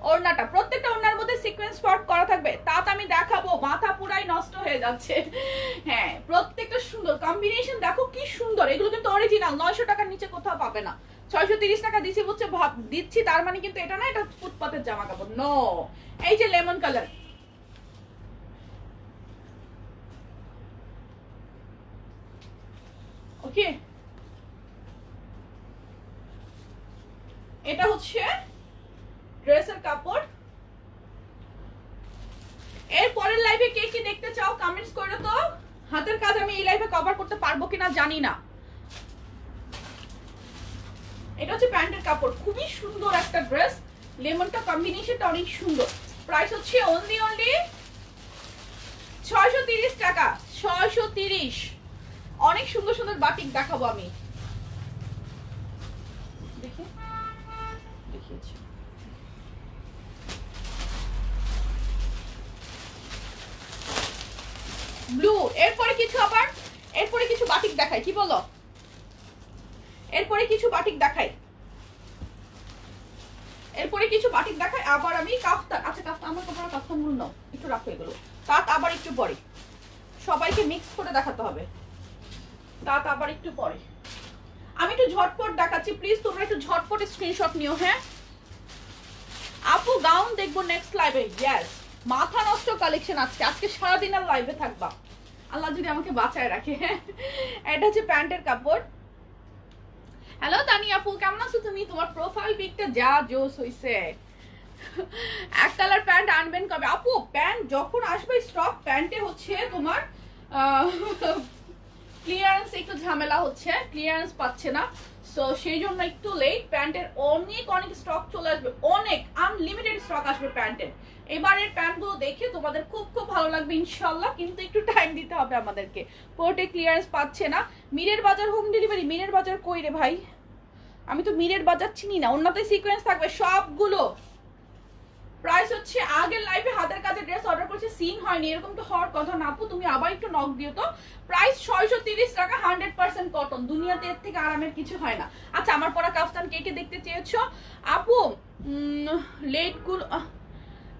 ওড়নাটা, প্রত্যেকটা ওড়নার মধ্যে সিকোয়েন্স ওয়ার্ক করা থাকবে। তাত আমি দেখাবো, মাথা পুরাই নষ্ট হয়ে যাচ্ছে। হ্যাঁ প্রত্যেকটা সুন্দর কম্বিনেশন, দেখো কি সুন্দর। এগুলো কিন্তু অরিজিনাল, 900 টাকার নিচে কোথাও পাবে না। 630 টাকা দিচ্ছি বলছে, দিচ্ছি তার মানে কিন্তু এটা না, এটা ফুটপাতের জামা কাপড় নো। এই যে লেমন কালার, ওকে এটা হচ্ছে ড্রেসের কাপড়। এর পরের লাইভে কে কি দেখতে চাও কমেন্টস করে তো। হাতের কাজ আমি এই লাইভে কভার করতে পারবো কিনা জানি না। এটা হচ্ছে প্যান্টের কাপড়, খুবই সুন্দর একটা ড্রেস, লেমনটা কম্বিনেশনটা অনেক সুন্দর। প্রাইস হচ্ছে অনলি 630 টাকা, 630। অনেক সুন্দর সুন্দর বাটিক দেখাবো আমি, দেখিয়েছি। ব্লু, এরপরে কিছু আবার, এরপরে কিছু বাটিক দেখাই, কি বলো? এরপরে কিছু বাটিক দেখাই, এরপরে কিছু বাটিক দেখাই। আবার আমি কাফতান, আচ্ছা কাফতান, আমার কাপড় কাফতান গুলো নাও, একটু রাখো এগুলো। তাত আবার একটু পরে, সবাইকে মিক্স করে দেখাতে হবে। তাত আবার একটু পরে আমি একটু ঝটপট দেখাচ্ছি, প্লিজ তোমরা একটু ঝটপট স্ক্রিনশট নিও। হ্যাঁ আপু গাউন দেখবো নেক্সট লাইভে। ইয়েস, মাথা নষ্ট কালেকশন আজকে, আজকে সারাদিন আর লাইভে থাকবা, আল্লাহ যদি আমাকে বাঁচায় রাখে। হ্যাঁ এটা হচ্ছে প্যান্টের কাপড়। হ্যালো তানি আপু, কেমন আছো তুমি? তোমার প্রোফাইল পিকটা যা জোস হইছে। এক কালার প্যান্ট আনবেন কবে? আপু প্যান্ট যখন আসবে স্টক, প্যান্টে হচ্ছে তোমার ক্লিয়ারেন্স একটু ঝামেলা হচ্ছে, ক্লিয়ারেন্স পাচ্ছে না, সো সেই জন্য একটু লেট। প্যান্টের অনেক অনেক স্টক চলে আসবে, অনেক আনলিমিটেড স্টক আসবে প্যান্টের। এবারের প্যান্টগুলো দেখে তোমাদের খুব খুব ভালো লাগবে ইনশাল্লাহ, কিন্তু একটু টাইম দিতে হবে আমাদেরকে, পোর্টে ক্লিয়ারেন্স পাচ্ছে না। মিরের বাজার হোম ডেলিভারি, মিরের বাজার কই রে ভাই? আমি তো মিরের বাজার চিনি না। অন্যতে সিকোয়েন্স থাকবে সবগুলো, প্রাইস হচ্ছে আগের লাইভে হাতের কাছে ড্রেস অর্ডার করেছে, সিন হয়নি, এরকম তো হওয়ার কথা না আপু, তুমি আবার একটু নক দিও তো। প্রাইস 630 টাকা, 100% কটন, দুনিয়াতে এর থেকে আরামের কিছু হয় না। আচ্ছা আমার পরা কাফতান কে কে দেখতে চেয়েছো আপু? লেট গুলো,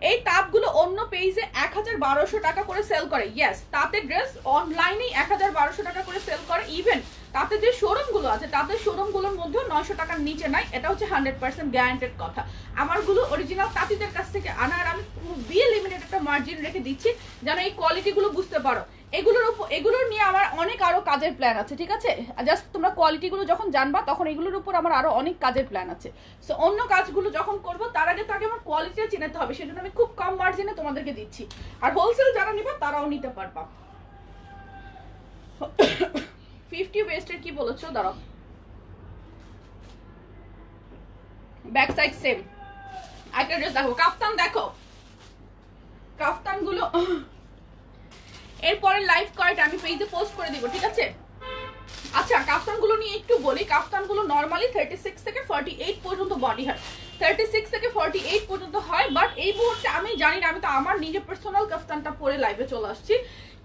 এই তাপগুলো অন্য পেজে 1200 টাকা করে সেল করে, ইয়েস তাতে ড্রেস অনলাইনে 1200 টাকা করে সেল করে। ইভেন তাতে যে শোরুম গুলো আছে, তাতে শোরুম গুলোর মধ্যেও 900 টাকার নিচে নাই, এটা হচ্ছে 100% গ্যারান্টেড কথা। আমারগুলো অরিজিনাল তাঁতিদের কাছ থেকে আনা, আর আমি খুবই লিমিটেড একটা মার্জিন রেখে দিচ্ছি যেন এই কোয়ালিটি গুলো বুঝতে পারো। এগুলোর নিয়ে আমার অনেক আরো কাজের প্ল্যান আছে, ঠিক আছে? জাস্ট তোমরা কোয়ালিটিগুলো যখন জানবা তখন এগুলোর উপর আমার আরো অনেক কাজের প্ল্যান আছে। সো অন্য কাজগুলো যখন করবো তার আগে তাকে আমার কোয়ালিটিটা চিনাতে হবে, সেজন্য আমি খুব কম মার্জিনে তোমাদেরকে দিচ্ছি। আর হোলসেল যারা নিবা তারাও নিতে পারবা। 50 ওয়েস্টের কি বলেছো? দাঁড়াও, ব্যাক সাইড সেম। একটা ড্রেস দেখো, কাফতান দেখো, কাফতান গুলো এরপরে লাইভ কয়টা আমি পেজে পোস্ট করে দিব, ঠিক আছে? আচ্ছা কাফতানগুলো নিয়ে একটু বলি। কাফতানগুলো নরমালি 36 থেকে 48 পর্যন্ত বডি হয়, 36 থেকে 48 পর্যন্ত হয়। বাট এই মুহূর্তে আমি জানি না, আমি তো আমার নিজের পার্সোনাল কাফতানটা পরে লাইভে চলে আসছি,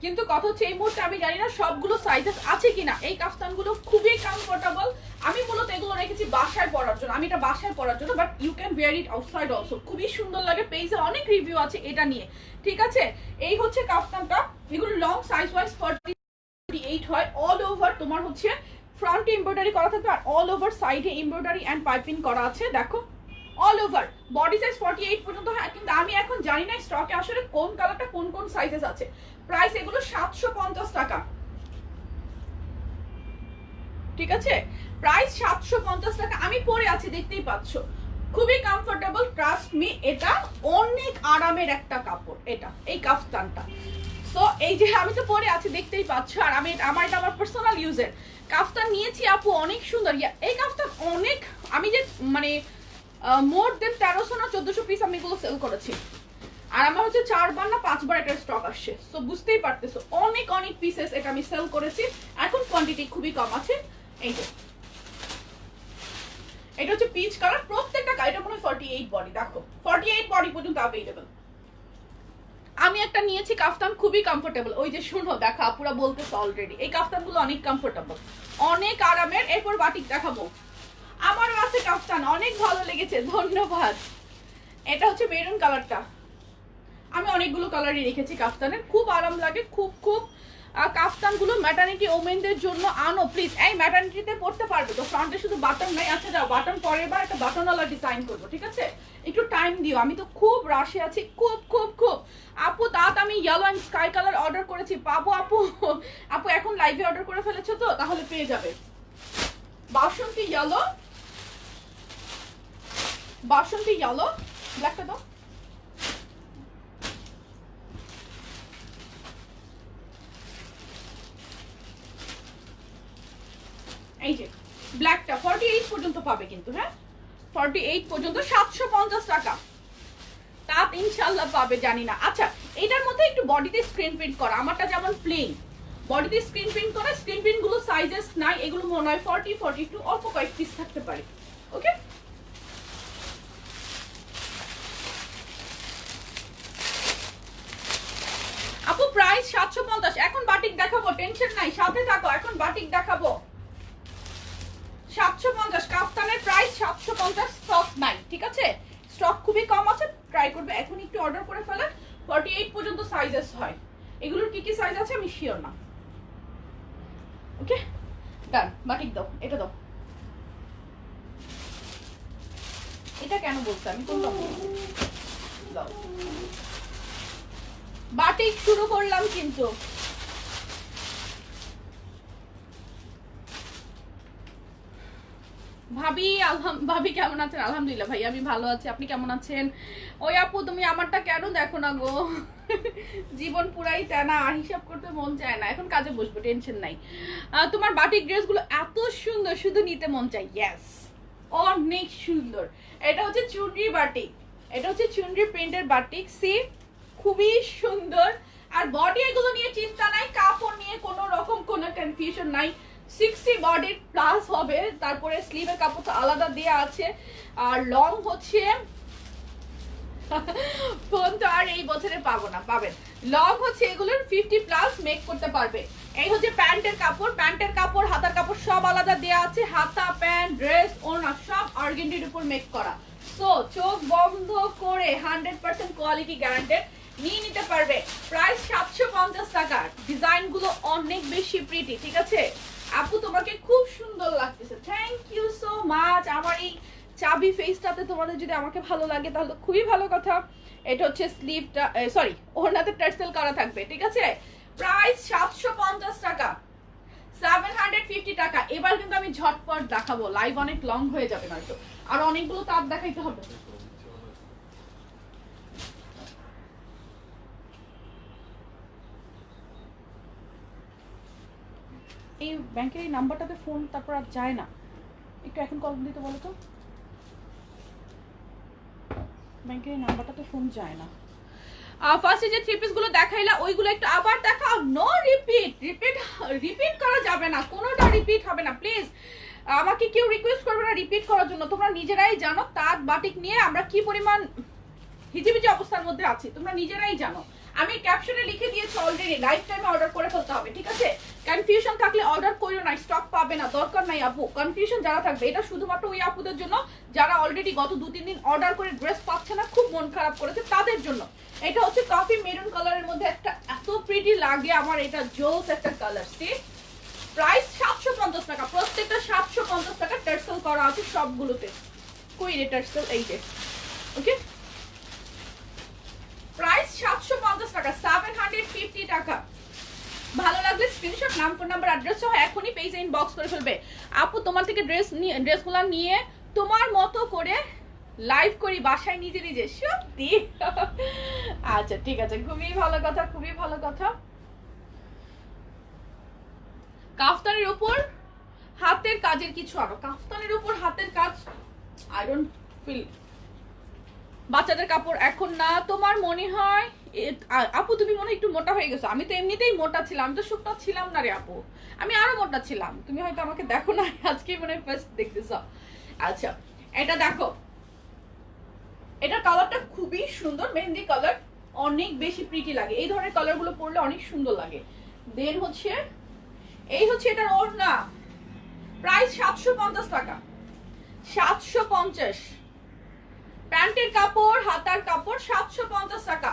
কিন্তু কথা হচ্ছে এই মুহূর্তে আমি জানি না সবগুলো সাইজেস আছে কিনা। এই কাফতানগুলো খুবই কমফোর্টেবল, আমি মূলত এগুলো রেখেছি বাসায় পরার জন্য, আমি এটা বাসায় পরার জন্য, but you can wear it outside also, খুবই সুন্দর লাগে। পেজে অনেক রিভিউ আছে এটা নিয়ে, ঠিক আছে? এই হচ্ছে কাফতানটা, এগুলো লং সাইজ ওয়াইজ 48 হয়। অল ওভার তোমার হচ্ছে ফ্রন্টে এমব্রয়ডারি করা থাকবে, আর অল ওভার সাইডে এমব্রয়ডারি এন্ড পাইপিং করা আছে, দেখো অল ওভার। বডি সাইজ 48 পর্যন্ত হয়, কিন্তু আমি এখন জানি না স্টকে আসলে কোন কালারটা কোন কোন সাইজেস আছে। প্রাইস এগুলো 750 টাকা, ঠিক আছে? প্রাইস 750 টাকা। আমি পরে আছি দেখতেই পাচ্ছ, খুবই কমফোর্টেবল, ট্রাস্ট মি, এটা অনেক আরামের একটা কাপড়, এটা এই কাফতানটা। সো এই যে আমি তো পরে আছি দেখতেই পাচ্ছ, আর আমি এটা আমার পার্সোনাল ইউজের কাফতান নিয়েছি আপু, অনেক সুন্দর। এই কাফতান অনেক, আমি যে মানে মোর দেন 1300 না 1400 পিস আমি এগুলো সেল করেছি, আর আমার হচ্ছে 4 বার না 5 বার এটা স্টক আসছে। সো বুঝতেই পারতেছো অনেক অনেক পিসেস এটা আমি সেল করেছি, এখন কোয়ান্টিটি খুবই কম আছে। এই যে এটা হচ্ছে পিচ কালার, প্রত্যেকটা এটা মনে হয় 48 বডি, দেখো 48 বডি পর্যন্ত अवेलेबल। আমি একটা নিয়েছি কাফতান, খুবই কমফোর্টেবল। ওই যে শুনো দেখা পুরো বলতেছে অলরেডি, এই কাফতানগুলো অনেক কমফোর্টেবল, অনেক আরামের। এরপর বাটিক দেখাবো, আমারও আছে কাফতান, অনেক ভালো লেগেছে, ধন্যবাদ। এটা হচ্ছে মেরুন কালারটা, আমি অনেকগুলো কালারই রেখেছি কাফতানের, খুব আরাম লাগে, খুব খুব। কাফতানগুলো ম্যাটার্নিটি ওমেনদের জন্য আনো প্লিজ। এই ম্যাটার্নিটিতে পড়তে পারবে তো, ফ্রন্টে শুধু বাটন নাই। আচ্ছা যাও, বাটন পরের বার একটা বাটনওয়ালা ডিজাইন করবো, ঠিক আছে? একটু টাইম দিও, আমি তো খুব রাশে আছি, খুব খুব খুব। আপু তাত আমি yellow and sky colour order করেছি, পাবো আপু? আপু এখন লাইভে অর্ডার করে ফেলেছো তো, তাহলে পেয়ে যাবে। বাসন্তী ইয়েলো, বাসন্তী ইয়েলো, ব্ল্যাকটা দাও। এই যে ব্ল্যাকটা 48 পর্যন্ত পাবে কিন্তু, হ্যাঁ 48 পর্যন্ত, 750 টাকা তাত ইনশাআল্লাহ পাবে, জানি না। আচ্ছা এটার মধ্যে একটু বডিতে স্ক্রিন প্রিন্ট করা, আমারটা যেমন প্লেন বডিতে স্ক্রিন প্রিন্ট করা, স্ক্রিন প্রিন্ট গুলো সাইজেস নাই, এগুলো মনে হয় 40 42 অল্প কয়েক পিস থাকতে পারে, ওকে? আপু প্রাইস 750, এখন বাটিক দেখাবো, টেনশন নাই, সাথে থাকো, এখন বাটিক দেখাবো। 750 কাফতানের প্রাইস 750, স্টক নাই, ঠিক আছে? স্টক খুবই কম আছে, ট্রাই করবে এখন একটু অর্ডার করে ফেলেন। 48 পর্যন্ত সাইজেস হয়, এগুলোর কি কি সাইজ আছে আমি শিওর না, ওকে? ডান, বাটিক দাও, এটা দাও। এটা কেন বলতে আমি কোনটা দাও। বাটিক শুরু করলাম কিন্তু। ভাবি কেমন আছেন? আলহামদুলিল্লাহ ভাই আমি ভালো আছি, আপনি কেমন আছেন? ওই আপু তুমি আমারটা কেন দেখো না গো? জীবন পুরাই টানা, আর হিসাব করতে মন চায় না, এখন কাজে বসবো, টেনশন নাই। তোমার বাটিক ড্রেসগুলো এত সুন্দর, শুধু নিতে মন চায়। ইয়েস, অনেক সুন্দর। এটা হচ্ছে চুনরি বাটিক, এটা হচ্ছে চুনরি প্রিন্টের বাটিক, সি খুবই সুন্দর। আর বডি এগুলো নিয়ে চিন্তা নাই, কাপড় নিয়ে কোনো রকম কোনো কনফিউশন নাই। 60 বডির প্লাস হবে, তারপরে স্লিভের কাপড়টা আলাদা দেয়া আছে, আর লং হচ্ছে ফোন তো আর এই বছরে পাবো না, পাবেন। লং হচ্ছে এগুলোর 50+ মেক করতে পারবে। এই হচ্ছে প্যান্টের কাপড়, প্যান্টের কাপড় হাতার কাপড় সব আলাদা দেয়া আছে। হাতা, প্যান্ট, ড্রেস, ওড়না সব অর্গেন্ডির উপর মেক করা। সো চোখ বন্ধ করে 100% কোয়ালিটি গ্যারান্টেড নিয়ে নিতে পারবে। প্রাইস 750 টাকা। ডিজাইনগুলো অনেক বেশি প্রিটি, ঠিক আছে আপু? তোমাকে খুব সুন্দর লাগতেছে, থ্যাংক ইউ সো মাচ। আমার এই চাবি ফেসটাতে তোমাদের যদি আমাকে ভালো লাগে তাহলে খুবই ভালো কথা। এটা হচ্ছে স্লিভটা, সরি ওড়নাতে টার্সেল করা থাকবে, ঠিক আছে? প্রাইস 750 টাকা, 750 টাকা। এবার কিন্তু আমি ঝটপট দেখাবো, লাইভ অনেক লং হয়ে যাবে নয়তো, আর অনেকগুলো তার দেখাইতে হবে। এই ব্যাংকের এই নাম্বারটাতে ফোন তারপর আর যায় না, একটু এখন কল দিতে বলো তো। ব্যাংকের এই নাম্বারটাতে ফোন যায় না। ফার্স্টে যে থ্রি পিস গুলো দেখাইলা ওইগুলো একটু আবার দেখাও। নো রিপিট, রিপিট করা যাবে না, কোনোটা রিপিট হবে না প্লিজ। আমাকে কেউ রিকোয়েস্ট করবে না রিপিট করার জন্য, তোমরা নিজেরাই জানো তাঁত বাটিক নিয়ে আমরা কি পরিমাণ হিজিবিজি অবস্থার মধ্যে আছি, তোমরা নিজেরাই জানো। আমি ক্যাপশনে লিখে দিয়েছি অলরেডি, লাইফ টাইমে অর্ডার করে ফেলতে হবে, ঠিক আছে? কনফিউশন থাকলে অর্ডার করিও না, স্টক পাবে না, দরকার নাই আপু। কনফিউশন যারা থাকবে, এটা শুধুমাত্র ওই আপুদের জন্য যারা অলরেডি গত 2-3 দিন অর্ডার করে ড্রেস পাচ্ছে না, খুব মন খারাপ করেছে তাদের জন্য। এটা হচ্ছে কফি মেরুন কালারের মধ্যে একটা এত প্রিটি লাগে আমার, এটা জোস একটা কালার। সি প্রাইস 750 টাকা, প্রত্যেকটা 750 টাকা। টার্সেল করা আছে সবগুলোতে। কই রে টার্সেল? এই যে, ওকে। প্রাইস 750 টাকা, 750 টাকা। ভালো লাগলে স্ক্রিনশট, নাম, ফোন নাম্বার, অ্যাড্রেস সহ এখনই পেজে ইনবক্স করে ফেলবে। আপু তোমার থেকে ড্রেসগুলো নিয়ে তোমার মতো করে লাইভ করি বাসায় নিজে নিজে, সত্যি? আচ্ছা ঠিক আছে, খুবই ভালো কথা, খুবই ভালো কথা। কাফতানের উপর হাতের কাজের কিছু আরো, কাফতানের উপর হাতের কাজ আই ডোন্ট ফিল। বাচ্চাদের কাপড় এখন না, তোমার মনে হয় আপু তুমি মনে হয় একটু মোটা হয়ে গেছো। আমি তো এমনিতেই মোটা ছিলাম, আমি তো শুকনো ছিলাম না রে আপু, আমি আরো মোটা ছিলাম। তুমি হয়তো আমাকে দেখো না, আজকে মনে হয় ফার্স্ট দেখতেছ। আচ্ছা এটা দেখো, এটা কালারটা খুবই সুন্দর, মেহেন্দি কালার, অনেক বেশি প্রিটি লাগে। এই ধরনের কালার গুলো পরলে অনেক সুন্দর লাগে। দেন হচ্ছে এই হচ্ছে এটার ওড়না, প্রাইস 750 টাকা, 750। প্যান্টের কাপড় হাতার কাপড় 750 টাকা।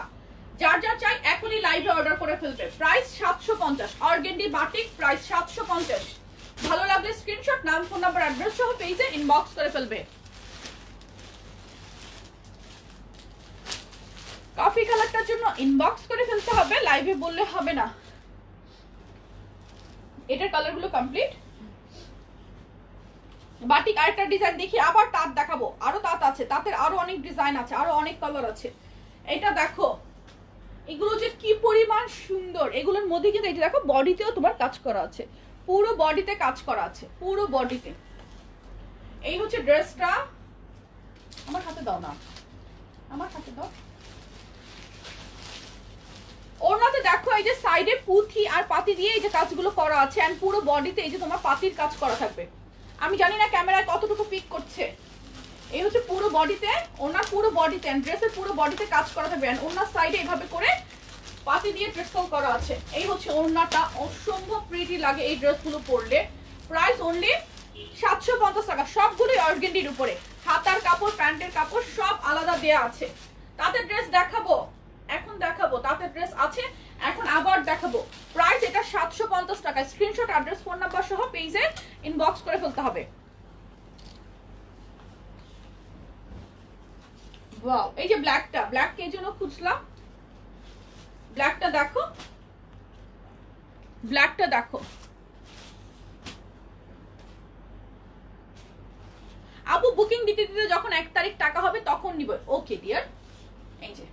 যার যা চাই এখনই লাইভে অর্ডার করে ফেলবে। Price 750, organdie batik, price 750। ভালো লাগলে স্ক্রিনশট, নাম, ফোন নাম্বার, অ্যাড্রেস সহ পেজে ইনবক্স করে ফেলবে। কফি কালারটার জন্য ইনবক্স করে ফেলতে হবে, লাইভে বললে হবে না। এটার কালারগুলো কমপ্লিট। বাটিক আরেকটা ডিজাইন দেখি, আবার তাঁত দেখাবো, আরো তাঁত আছে, তাঁতের আরো অনেক ডিজাইন আছে, আরো অনেক কালার আছে। এটা দেখো, এগুলো যে কি পরিমাণ সুন্দর। এগুলোর মধ্যে কিন্তু এটা দেখো বডিতেও তোমার কাজ করা আছে, পুরো বডিতে কাজ করা আছে, পুরো বডিতে। এই হচ্ছে ড্রেসটা, আমার হাতে দাও না, আমার হাতে দাও। ওড়নাতে দেখো এই যে সাইডে পুঁথি আর পাতি দিয়ে এই যে কাজগুলো করা আছে, এন্ড পুরো বডিতে এই যে তোমার পাতির কাজ করা থাকবে। আমি জানি না ক্যামেরায় কতটুকু পিক করছে। এই হচ্ছে পুরো বডিতে, ওনার পুরো বডিতে এন্ড ড্রেসের পুরো বডিতে কাজ করা থাকবে, এন্ড ওনার সাইডে এইভাবে করে পাতি দিয়ে ড্রেসটাও করা আছে। এই হচ্ছে ওড়নাটা, অসম্ভব প্রিটি লাগে এই ড্রেসগুলো পরলে। প্রাইস অনলি 750 টাকা, সবগুলোই অর্গেন্ডির উপরে। হাতার কাপড়, প্যান্টের কাপড় সব আলাদা দেয়া আছে। তাদের ড্রেস দেখাবো, এখন দেখাবো, তাদের ড্রেস আছে এখন আবার দেখাবো। প্রাইস এটা 750 টাকা। স্ক্রিনশট, অ্যাড্রেস, ফোন নাম্বার সহ পেজে ইনবক্স করে ফেলতে হবে। ওয়াও, এই যে ব্ল্যাকটা, ব্ল্যাক কে জন্য খুঁজলাম, ব্ল্যাকটা দেখো, ব্ল্যাকটা দেখো। আপু বুকিং দিতে দিতে যখন 1 তারিখ টাকা হবে তখন নিব। Okay dear. এই যে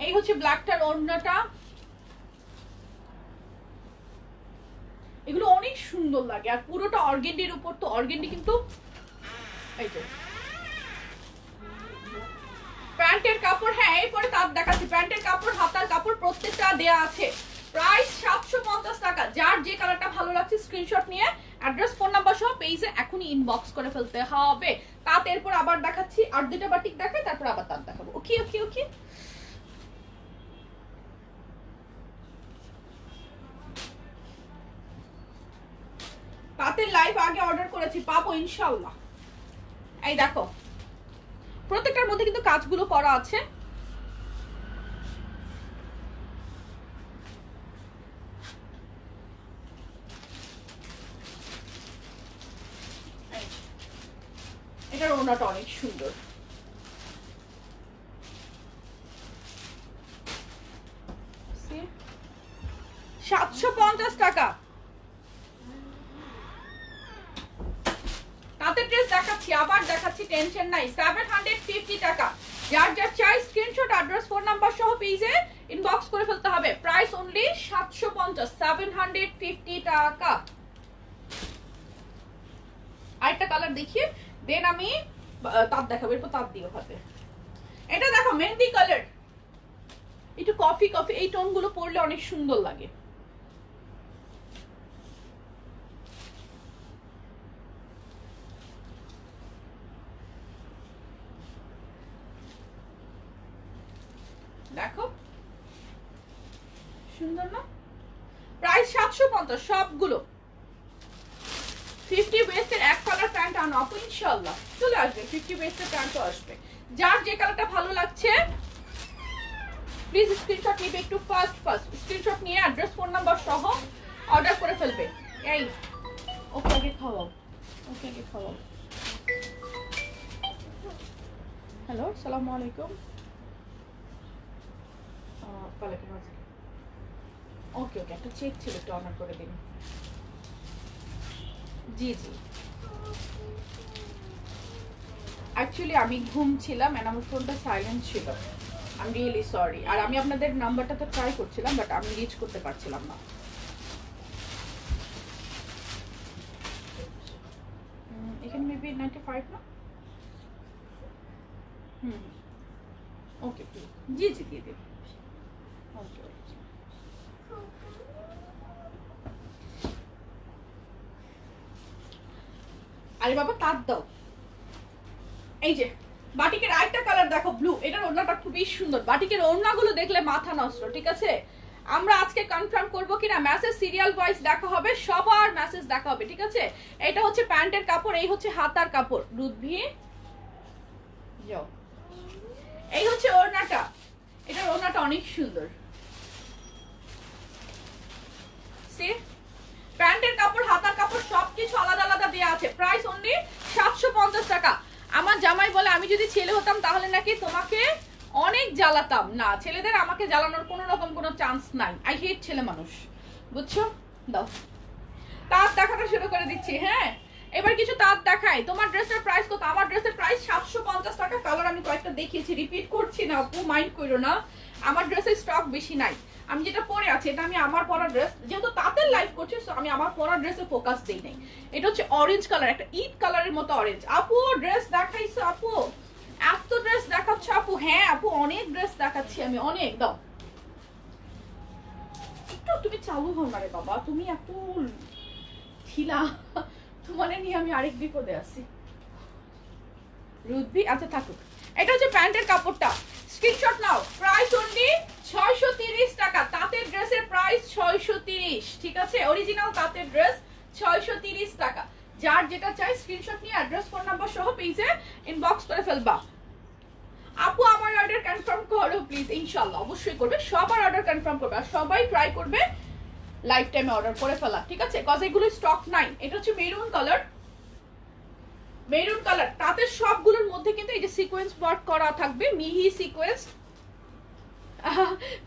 এই হচ্ছে ব্ল্যাকটার ওড়নাটা, এগুলো অনেক সুন্দর লাগে আর পুরোটা অর্গেন্ডির উপর। তো অর্গেন্ডি কিন্তু এই যে প্যান্টের কাপড়, হ্যাঁ এরপরে তার দেখাচ্ছি। প্যান্টের কাপড় হাতার কাপড় প্রত্যেকটা দেয়া আছে। প্রাইস 750 টাকা। যার যে কালারটা ভালো লাগছে স্ক্রিনশট নিয়ে অ্যাড্রেস ফোন নাম্বার সহ পেজে এখনই এখনই ইনবক্স করে ফেলতে হবে। তাঁত এরপর আবার দেখাচ্ছি, আর দুটো বাটিক দেখাই, তারপর আবার তাঁত দেখাবো। ওকে ওকে ওকে। তাঁতের লাইভ আগে অর্ডার করেছি, পাবো ইনশাআল্লাহ। এই দেখো প্রত্যেকটার মধ্যে কিন্তু কাজগুলো করা আছে। এটার ওড়নাটা অনেক সুন্দর। See? 750 টাকা। তাঁতের ড্রেস দেখাচ্ছি, আবার দেখাচ্ছি, টেনশন নাই। 750 টাকা। যার যার চাই স্ক্রিনশট, অ্যাড্রেস, ফোন নাম্বার সহ পেজে ইনবক্স করে ফেলতে হবে। প্রাইস অনলি 750, 750 টাকা। আরেকটা কালার দেখিয়ে দেন আমি তাঁত দেখাবো, এরপর তাঁত দিও হাতে। এটা দেখো মেহেন্দি কালার, একটু কফি কফি, এই টোন গুলো পরলে অনেক সুন্দর লাগে। দেখো সুন্দর না? প্রাইস 750 সবগুলো। 50 ওয়েস্টের এক কালার প্যান্ট আনো আপু, ইনশাআল্লাহ চলে আসবে। 50 ওয়েস্টের প্যান্টও আসবে। যার যে কালারটা ভালো লাগছে প্লিজ স্ক্রিনশট নিবে, একটু ফাস্ট স্ক্রিনশট নিয়ে অ্যাড্রেস, ফোন নাম্বার সহ অর্ডার করে ফেলবে। এই ওকে আগে খাওয়াও, ওকে আগে খাওয়াও। হ্যালো, আসসালামু আলাইকুম। ওয়ালাইকুম আসসালাম। ওকে ওকে, একটা চেক ছিল, একটু অর্ডার করে দিন। জি জি, অ্যাকচুয়ালি আমি ঘুমছিলাম এন্ড আমার ফোনটা সাইলেন্ট ছিল। I am really sorry. আর আমি আপনাদের নাম্বারটা তো ট্রাই করছিলাম, বাট আমি রিচ করতে পারছিলাম না। এখানে মেবি 95 না? ওকে জি জি দিয়ে দিন। ওকে আরে বাবা তাঁত দাও। এই যে বাটিকের আরেকটা কালার দেখো, ব্লু। এটার ওড়নাটা খুবই সুন্দর। বাটিকের ওড়নাগুলো দেখলে মাথা নষ্ট, ঠিক আছে? আমরা আজকে কনফার্ম করব কিনা মেসেজ সিরিয়াল ওয়াইজ দেখা হবে, সবার মেসেজ দেখা হবে, ঠিক আছে? এটা হচ্ছে প্যান্টের কাপড়, এই হচ্ছে হাতার কাপড়। রুদভি যাও। এই হচ্ছে ওড়নাটা, এটার ওড়নাটা অনেক সুন্দর। সি প্যান্টের কাপড়, হাতার কাপড় সবকিছু আলাদা আলাদা দেওয়া আছে। প্রাইস অনলি 750 টাকা। আমার জামাই বলে আমি যদি ছেলে হতাম তাহলে নাকি তোমাকে অনেক জ্বালাতাম। না, ছেলেদের আমাকে জ্বালানোর কোনো রকম কোনো চান্স নাই। আই হেট ছেলে মানুষ, বুঝছো? দাও তাঁত দেখাটা শুরু করে দিচ্ছি। হ্যাঁ, এবার কিছু তাঁত দেখাই। তোমার ড্রেসের প্রাইস কত? আমার ড্রেসের প্রাইস 750 টাকা। কালার আমি কয়েকটা দেখিয়েছি, রিপিট করছি না আপু, মাইন্ড করো না। আমার ড্রেসের স্টক বেশি নাই। আমি যেটা পরে আছি এটা আমি আমার পরা ড্রেস, যেহেতু তাঁতের লাইভ করছি সো আমি আমার পরা ড্রেসে ফোকাস দেই নাই। এটা হচ্ছে অরেঞ্জ কালার, একটা ঈদ কালারের মতো অরেঞ্জ। আপু ড্রেস দেখাইছো আপু, এত ড্রেস দেখাচ্ছ আপু? হ্যাঁ আপু, অনেক ড্রেস দেখাচ্ছি আমি, অনেক। দাও একটু, তুমি চালু হও না রে বাবা, তুমি এত ঢিলা, তোমার নিয়ে আমি আরেক বিপদে আছি। রুদবি আচ্ছা থাকুক। এটা হচ্ছে প্যান্টের কাপড়টা, স্ক্রিনশট নাও। প্রাইস অনলি 630 টাকা। তাঁতের ড্রেসের প্রাইস 630, ঠিক আছে? অরিজিনাল তাঁতের ড্রেস 630 টাকা। যার যেটা চাই স্ক্রিনশট নিয়ে অ্যাড্রেস, ফোন নাম্বার সহ পেজে ইনবক্স করে ফেলবা। আপু আমার অর্ডার কনফার্ম করো প্লিজ। ইনশাআল্লাহ অবশ্যই করবে, সবার অর্ডার কনফার্ম করবে, আর সবাই ট্রাই করবে লাইফ টাইমে অর্ডার করে ফেলা, ঠিক আছে? কজ এগুলো স্টক নাই। এটা হচ্ছে মেরুন কালার, মেরুন কালার। তাদের সবগুলোর মধ্যে কিন্তু এই যে সিকোয়েন্স ওয়ার্ক করা থাকবে, মিহি সিকোয়েন্স।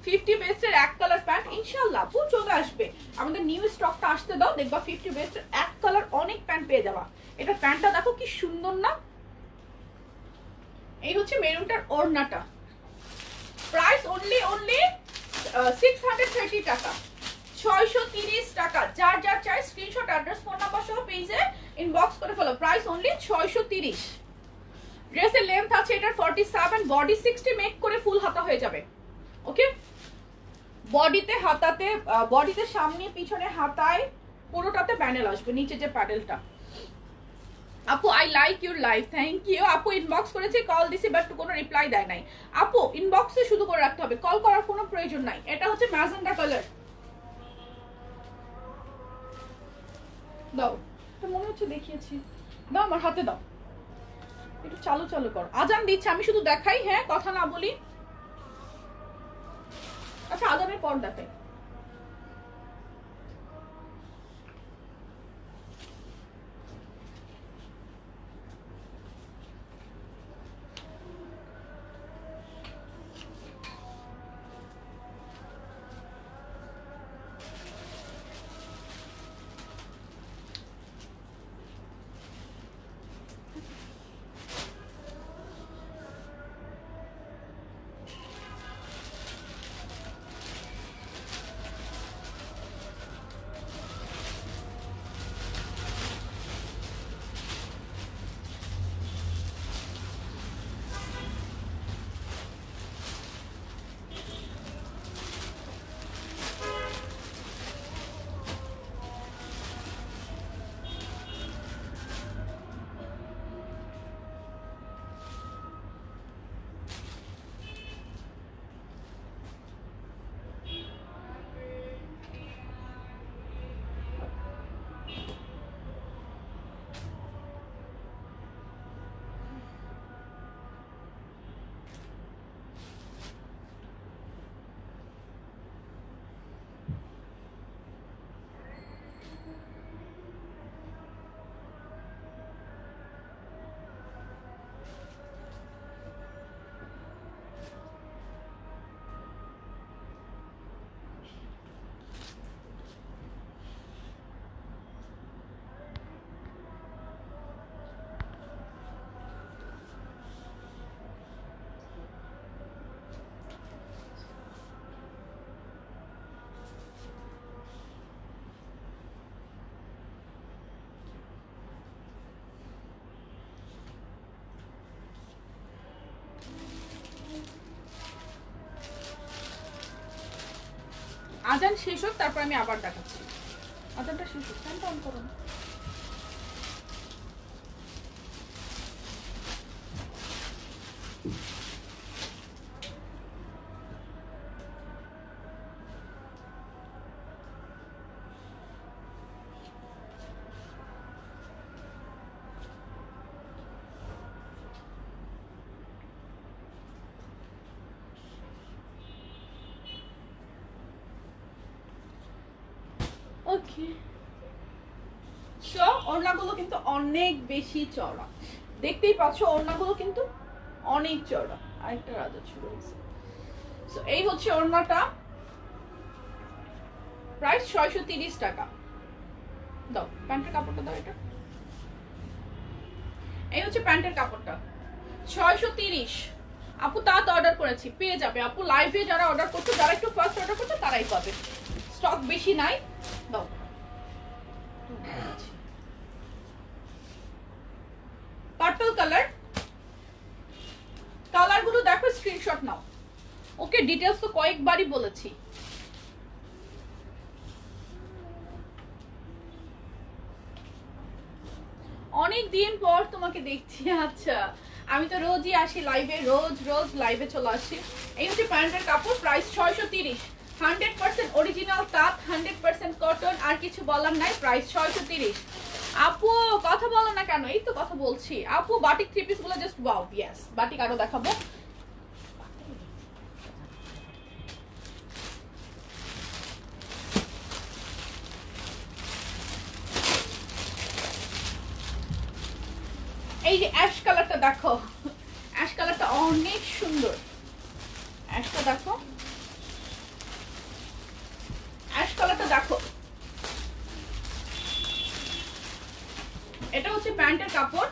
50 বেস্টের এক কালার প্যান্ট ইনশাআল্লাহ আপু চলে আসবে। আমাদের নিউ স্টকটা আসতে দাও, দেখবা 50 বেস্টের এক কালার অনেক প্যান্ট পেয়ে যাবা। এটা প্যান্টটা দেখো কি সুন্দর না? এই হচ্ছে মেরুনটার ওড়নাটা। প্রাইস অনলি 630 টাকা, 630 টাকা। যার যার চাই স্ক্রিনশট, অ্যাড্রেস, ফোন নাম্বার সহ পেজে ইনবক্স করে ফেলো। Price only 630। ড্রেসের লেন্থ আছে এটার 47, বডি 60 মেক করে ফুল হাতা হয়ে যাবে। ওকে, বডিতে হাতাতে, বডিতে সামনে পিছনে হাতায় পুরোটাতে প্যানেল আসবে, নিচে যে প্যানেলটা। আপু I like your life, thank you. আপু ইনবক্স করেছে, কল দিছি বাট কোনো রিপ্লাই দেয় নাই। আপু ইনবক্সে শুধু করে রাখতে হবে, কল করার কোনো প্রয়োজন নাই। এটা হচ্ছে ম্যাজেন্ডা কালার। দাও, এটা মনে হচ্ছে দেখিয়েছি, দাও আমার হাতে দাও, একটু চালু চালু করো। আজান দিচ্ছে, আমি শুধু দেখাই, হ্যাঁ কথা না বলি। আচ্ছা আজানের পর দেখাই। আজান শেষ হোক, তারপর আমি আবার দেখাচ্ছি। আজানটা শেষ হোক, ফ্যানটা অন করুন। ওকে, সো ওড়নাগুলো কিন্তু অনেক বেশি চওড়া, দেখতেই পাচ্ছ ওড়নাগুলো কিন্তু অনেক চওড়া। আরেকটা রাজা শুরু হয়েছে। সো এই হচ্ছে ওড়নাটা, প্রাইস 630 টাকা। দাও প্যান্টের কাপড়টা দাও, এটা এই হচ্ছে প্যান্টের কাপড়টা 630। আপু তাঁত অর্ডার করেছি, পেয়ে যাবে। আপু লাইভে যারা অর্ডার করছো, যারা একটু ফার্স্ট অর্ডার করছো তারাই পাবে, স্টক বেশি নাই। দাও, পার্পল কালার, কালার গুলো দেখো, স্ক্রিনশট নাও। ওকে, ডিটেইলস তো কয়েকবারই বলেছি। অনেক দিন পর তোমাকে দেখছি। আচ্ছা, আমি তো রোজই আসি লাইভে, রোজ রোজ লাইভে চলে আসি। এই হচ্ছে প্যান্টের কাপড়, প্রাইস 630। 100% অরিজিনাল তাঁত, 100% কটন, আর কিছু বলার নাই। প্রাইস 630। আপু কথা বলো না কেন? এই তো কথা বলছি। আপু বাটিক থ্রি পিস গুলো জাস্ট ওয়াও। ইয়েস, বাটিক আরো দেখাবো। এই যে অ্যাশ কালারটা দেখো, অ্যাশ কালারটা অনেক সুন্দর। অ্যাশটা দেখো, অ্যাশ কালারটা দেখো। এটা হচ্ছে প্যান্টের কাপড়,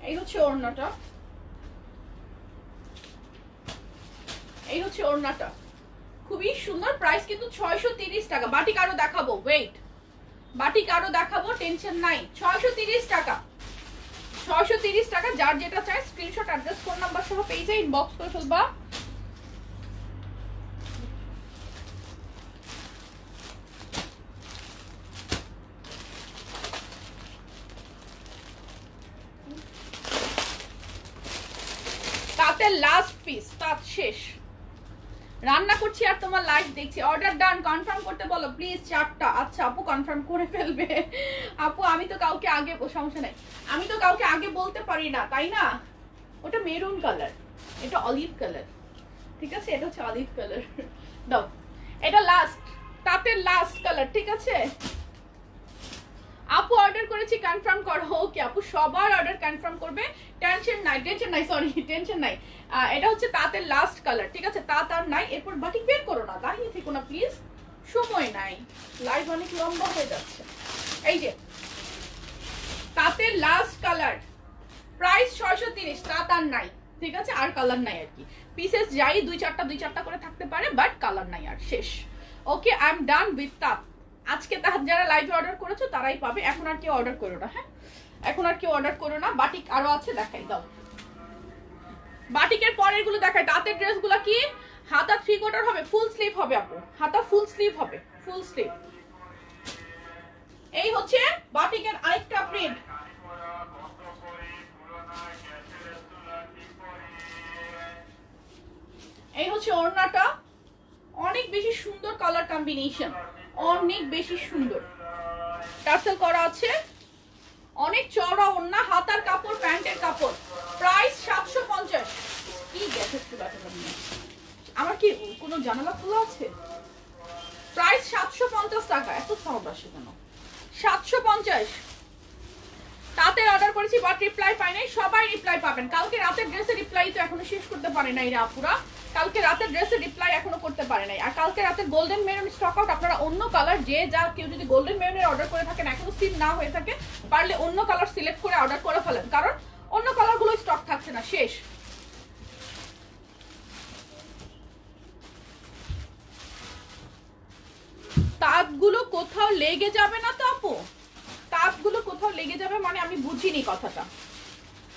এই হচ্ছে ওড়নাটা, এই হচ্ছে ওড়নাটা, খুবই সুন্দর। প্রাইস কিন্তু 630 টাকা। বাটিক আরো দেখাবো, ওয়েট, বাটিক আরো দেখাবো, টেনশন নাই। 630 টাকা, 630 টাকা। যার যেটা চাই স্ক্রিনশট, অ্যাড্রেস, ফোন নাম্বার সহ পেজে ইনবক্স করে ফেলবা। শেষ। রান্না করছি আর তোমার লাইভ দেখছি। অর্ডার ডান, কনফার্ম করতে বলো প্লিজ 4টা। আচ্ছা আপু কনফার্ম করে ফেলবে। আপু আমি তো কাউকে আগে, সমস্যা নাই, আমি তো কাউকে আগে বলতে পারি না, তাই না? ওটা মেরুন কালার, এটা অলিভ কালার, ঠিক আছে? এটা হচ্ছে অলিভ কালার। দাও, এটা লাস্ট, তাঁতের লাস্ট কালার, ঠিক আছে? আপু অর্ডার করেছি, কনফার্ম করো। ওকে আপু, সবার অর্ডার কনফার্ম করবে, টেনশন নাই, সরি টেনশন নাই। এটা হচ্ছে তাঁতের লাস্ট কালার, ঠিক আছে? তাঁত আর নাই। এরপর বাটিক বের করো না, দাঁড়িয়ে থেকো না প্লিজ, সময় নাই, লাইভ অনেক লম্বা হয়ে যাচ্ছে। এই যে তাঁতের লাস্ট কালার, প্রাইস 630, তাঁত আর নাই, ঠিক আছে? আর কালার নাই আর কি, পিসেস যাই 2-4টা করে থাকতে পারে, বাট কালার নাই, আর শেষ। ওকে, আই এম ডান উইথ তাঁত। আজকে তাহার যারা লাইভে অর্ডার করেছো তারাই পাবে, এখন আর কেউ অর্ডার করো না। হ্যাঁ, এখন আর কেউ অর্ডার করো না। বাটিক আরো আছে, দেখাই দাও। বাটিকের পরের গুলো দেখাই। তাঁতের ড্রেসগুলো কি হাতা 3/4 হবে, ফুল স্লিভ হবে আপু, হাতা ফুল স্লিভ হবে, ফুল স্লিভ। এই হচ্ছে বাটিকের আরেকটা প্রিন্ট। এই হচ্ছে ওড়নাটা, অনেক বেশি সুন্দর কালার কম্বিনেশন, অনেক বেশি সুন্দর, টার্সেল করা আছে, অনেক চওড়া ওড়না, হাতার কাপড়, প্যান্টের কাপড়। প্রাইস 750। কি গেছে আমার কি কোনো জানালা খোলা আছে? প্রাইস 750 টাকা। এত সাউন্ড আসে কেন? 750। তাতে অর্ডার করেছি বাট রিপ্লাই পাই নাই, সবাই রিপ্লাই পাবেন। কালকে রাতের ড্রেসের রিপ্লাই তো এখনো শেষ করতে পারে নাই রে আপুরা, কালকে রাতের ড্রেসের রিপ্লাই এখনো করতে পারে নাই। আর কালকে রাতের গোল্ডেন মেরুন স্টক আউট। আপনারা অন্য কালার যে যা কেউ যদি গোল্ডেন মেরুনের অর্ডার করে থাকেন, এখনো সিল না হয়ে থাকে, পারলে অন্য কালার সিলেক্ট করে অর্ডার করে ফেলেন, কারণ অন্য কালারগুলো স্টক থাকছে না, শেষ। তাঁতগুলো কোথাও লেগে যাবে না তো আপু? তাঁতগুলো কোথাও লেগে যাবে মানে আমি বুঝিনি কথাটা।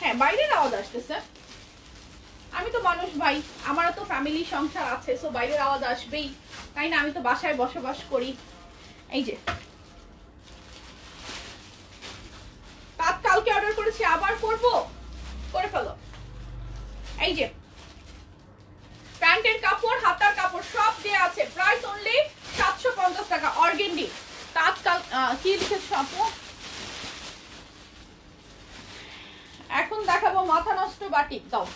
হ্যাঁ, বাইরের আওয়াজ আসতেছে, আমি তো মানুষ ভাই, আমারও তো ফ্যামিলি সংসার আছে, সো বাইরের আওয়াজ আসবেই, তাই না? আমি তো বাসায় বসবাস করি। এই যে তাঁত কালকে অর্ডার করেছি, আবার করব, করে ফেলো। এই যে প্যান্টের কাপড়, হাতার কাপড় সব দেয়া আছে, প্রাইস অনলি 750 টাকা। অর্গেন্ডি তাঁত কি লিখেছো আপু? এখন দেখাবো মাথা নষ্ট বাটিক। দাও,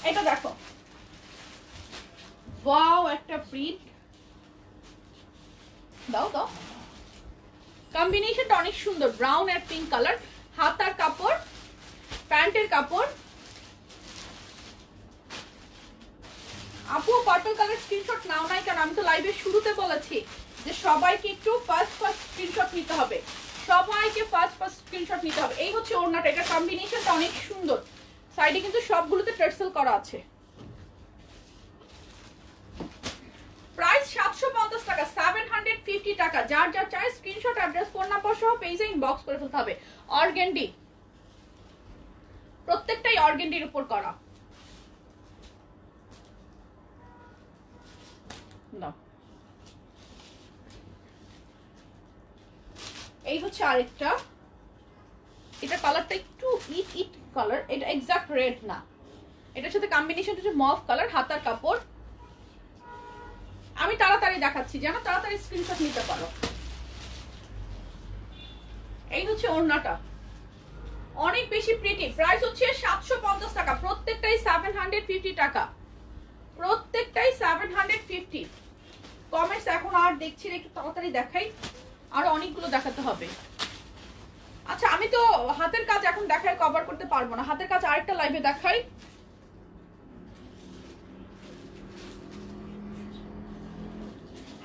এটা দেখো, ওয়াও একটা প্রিন্ট। দাও দাও, কম্বিনেশনটা অনেক সুন্দর, ব্রাউন আর পিঙ্ক কালার। হাতার কাপড়, প্যান্টের কাপড়। আপু পার্পল কালার স্ক্রিনশট নাও নাই কেন? আমি তো লাইভের শুরুতে বলেছি যে সবাইকে একটু ফার্স্ট স্ক্রিনশট নিতে হবে, সবাইকে ফার্স্ট স্ক্রিনশট নিতে হবে। এই হচ্ছে ওড়নাটা, এটা কম্বিনেশনটা অনেক সুন্দর, সাইডে কিন্তু সবগুলোতে টার্সেল করা আছে। প্রাইস 750 টাকা, 750 টাকা। যার যা চাই স্ক্রিনশট, অ্যাড্রেস, ফোন নাম্বার সহ পেজে ইনবক্স করে ফেলতে হবে। অর্গেন্ডি, প্রত্যেকটাই অর্গেন্ডির উপর করা। না, এই হচ্ছে আরেকটা, এটা কালারটা একটু ইট কালার, এটা এক্সাক্ট রেড না, এটার সাথে কম্বিনেশন হচ্ছে মফ কালার। হাতার কাপড়, আমি তাড়াতাড়ি দেখাচ্ছি যেন তাড়াতাড়ি স্ক্রিনশট নিতে পারো। এই হচ্ছে ওড়নাটা, অনেক বেশি প্রিটি। প্রাইস হচ্ছে 750 টাকা, প্রত্যেকটাই 750 টাকা, প্রত্যেকটাই 750। কমেন্টস এখন আর দেখছি, একটু তাড়াতাড়ি দেখাই, আরো অনেকগুলো দেখাতে হবে। আচ্ছা আমি তো হাতের কাজ এখন দেখাই কভার করতে পারবো না, হাতের কাজ আরেকটা লাইভে দেখাই।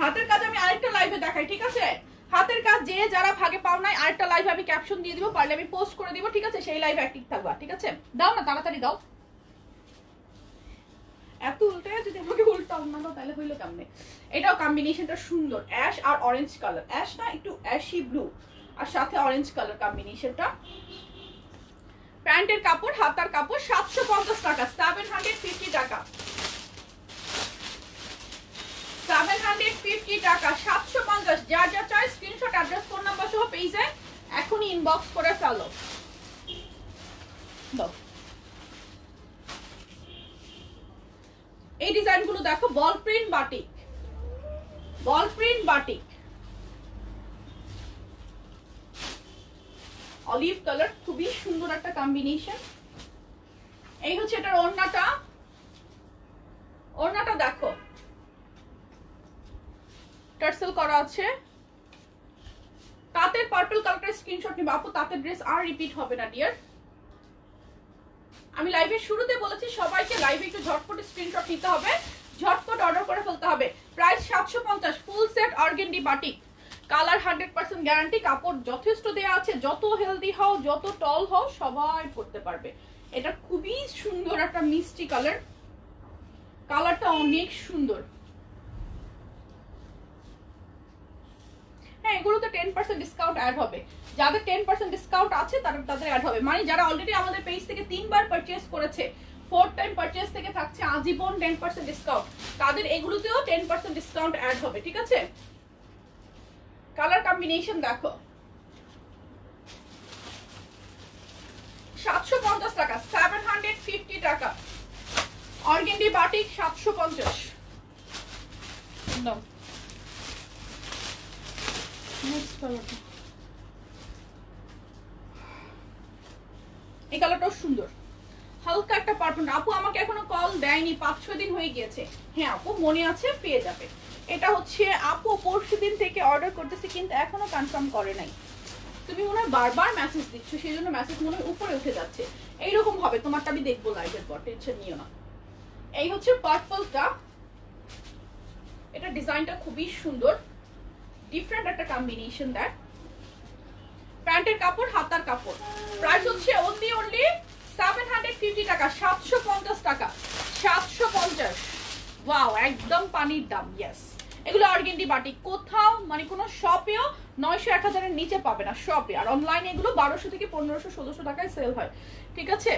হাতের কাজ আমি আরেকটা লাইভে দেখাই, ঠিক আছে? হাতের কাজ যে যারা ভাগে পাও নাই, আরেকটা লাইভে আমি ক্যাপশন দিয়ে দিব, পারলে আমি পোস্ট করে দিব, ঠিক আছে? সেই লাইভে অ্যাক্টিভ থাকবা, ঠিক আছে? দাও না, তাড়াতাড়ি দাও। এত উল্টে যদি আমাকে উল্টাও না দাও তাহলে হইলো কেমনে? এটাও কম্বিনেশনটা সুন্দর, অ্যাশ আর অরেঞ্জ কালার, অ্যাশ না একটু অ্যাশি ব্লু আর সাথে অরেঞ্জ কালার কম্বিনেশনটা। প্যান্টের কাপড়, হাতার কাপড়, 750 টাকা, 750 টাকা, 750 টাকা, 750। যার যা চাই স্ক্রিনশট, অ্যাড্রেস, ফোন নাম্বার সহ পেজে এখনই ইনবক্স করে ফেলো। দাও এই ডিজাইনগুলো দেখো, বল প্রিন্ট বাটিক, বল প্রিন্ট বাটিক, অলিভ কালার, খুবই সুন্দর একটা কম্বিনেশন। এই হচ্ছে এটার ওড়নাটা, ওড়নাটা দেখো টার্সেল করা আছে। তাঁতের পার্পল কালারের স্ক্রিনশট নিবা আপু, তাঁতের ড্রেস আর রিপিট হবে না ডিয়ার। আমি লাইভের শুরুতে বলেছি সবাইকে লাইভে একটু ঝটপট স্ক্রিনশট নিতে হবে, ঝটপট অর্ডার করে ফেলতে হবে। Price 750, full set organdie batik, colour 100% guarantee, কাপড় যথেষ্ট দেয়া আছে, যত হেলদি হও যত টল হও সবাই পরতে পারবে। এটা খুবই সুন্দর একটা মিষ্টি কালার, কালারটা অনেক সুন্দর। হ্যাঁ এগুলোতে 10% ডিসকাউন্ট অ্যাড হবে, যাদের 10% ডিসকাউন্ট আছে তাদের অ্যাড হবে, মানে যারা অলরেডি আমাদের পেজ থেকে 3বার পারচেজ করেছে, 4th টাইম পারচেজ থেকে থাকছে আজীবন 10% ডিসকাউন্ট, তাদের এগুলোতেও 10% ডিসকাউন্ট অ্যাড হবে, ঠিক আছে। কালার কম্বিনেশন দেখো, 750 টাকা, 750 টাকা অর্গেন্ডি বাটিক 750। এই কালারটাও সুন্দর, হালকা একটা পার্পল। আপু আমাকে এখনো কল দেয়নি, 5-6 দিন হয়ে গিয়েছে। হ্যাঁ আপু মনে আছে, পেয়ে যাবে। এটা হচ্ছে আপু পরশুদিন থেকে অর্ডার করতেছি কিন্তু এখনো কনফার্ম করে নাই। তুমি মনে হয় বারবার মেসেজ দিচ্ছ, সেই জন্য মেসেজ মনে হয় উপরে উঠে যাচ্ছে। এইরকম হবে তোমারটা, আমি দেখবো লাইভের পর, টেনশন নিও না। এই হচ্ছে পার্পলটা, এটা ডিজাইনটা খুবই সুন্দর, ডিফারেন্ট একটা কম্বিনেশন দেয়। প্যান্টের কাপড়, হাতার কাপড়, প্রাইস হচ্ছে অনলি 750 টাকা, 750 টাকা, 750। ওয়াও একদম পানির দাম। ইয়েস এগুলো অর্গেন্ডি বাটিক, কোথাও মানে কোনো শপেও 900-1000 এর নিচে পাবে না শপে, আর অনলাইনে এগুলো 1200 থেকে 1500-1600 টাকায় সেল হয়, ঠিক আছে।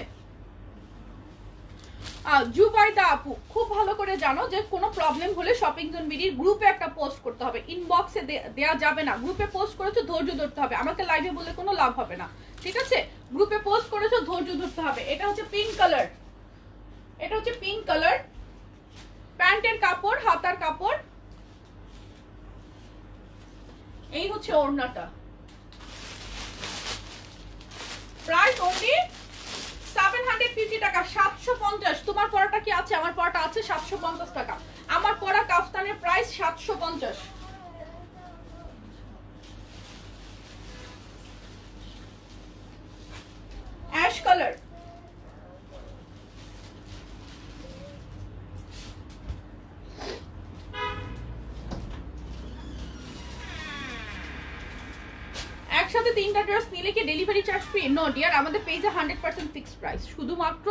জুবাইদা আপু খুব ভালো করে জানো যে কোনো প্রবলেম হলে শপিং জোন বিডির গ্রুপে একটা পোস্ট করতে হবে, ইনবক্সে দেয়া যাবে না। গ্রুপে পোস্ট করেছো, ধৈর্য ধরতে হবে, আমাকে লাইভে বলে কোনো লাভ হবে না, ঠিক আছে। গ্রুপে পোস্ট করেছো, ধৈর্য ধরতে হবে। এটা হচ্ছে পিঙ্ক কালার, এটা হচ্ছে পিঙ্ক কালার, প্যান্টের কাপড়, হাতার কাপড়। এই হচ্ছে ওড়নাটা, প্রাইস অনলি 750 টাকা, 750। তোমার পরাটা কি আছে? আমার পরাটা আছে 750 টাকা। আমার পরা কাফতানের প্রাইস 750। অ্যাশ কালার, একসাথে 3টা ড্রেস নিলে কি delivery charge free? No dear, আমাদের পেজে 100% ফিক্সড প্রাইস। শুধুমাত্র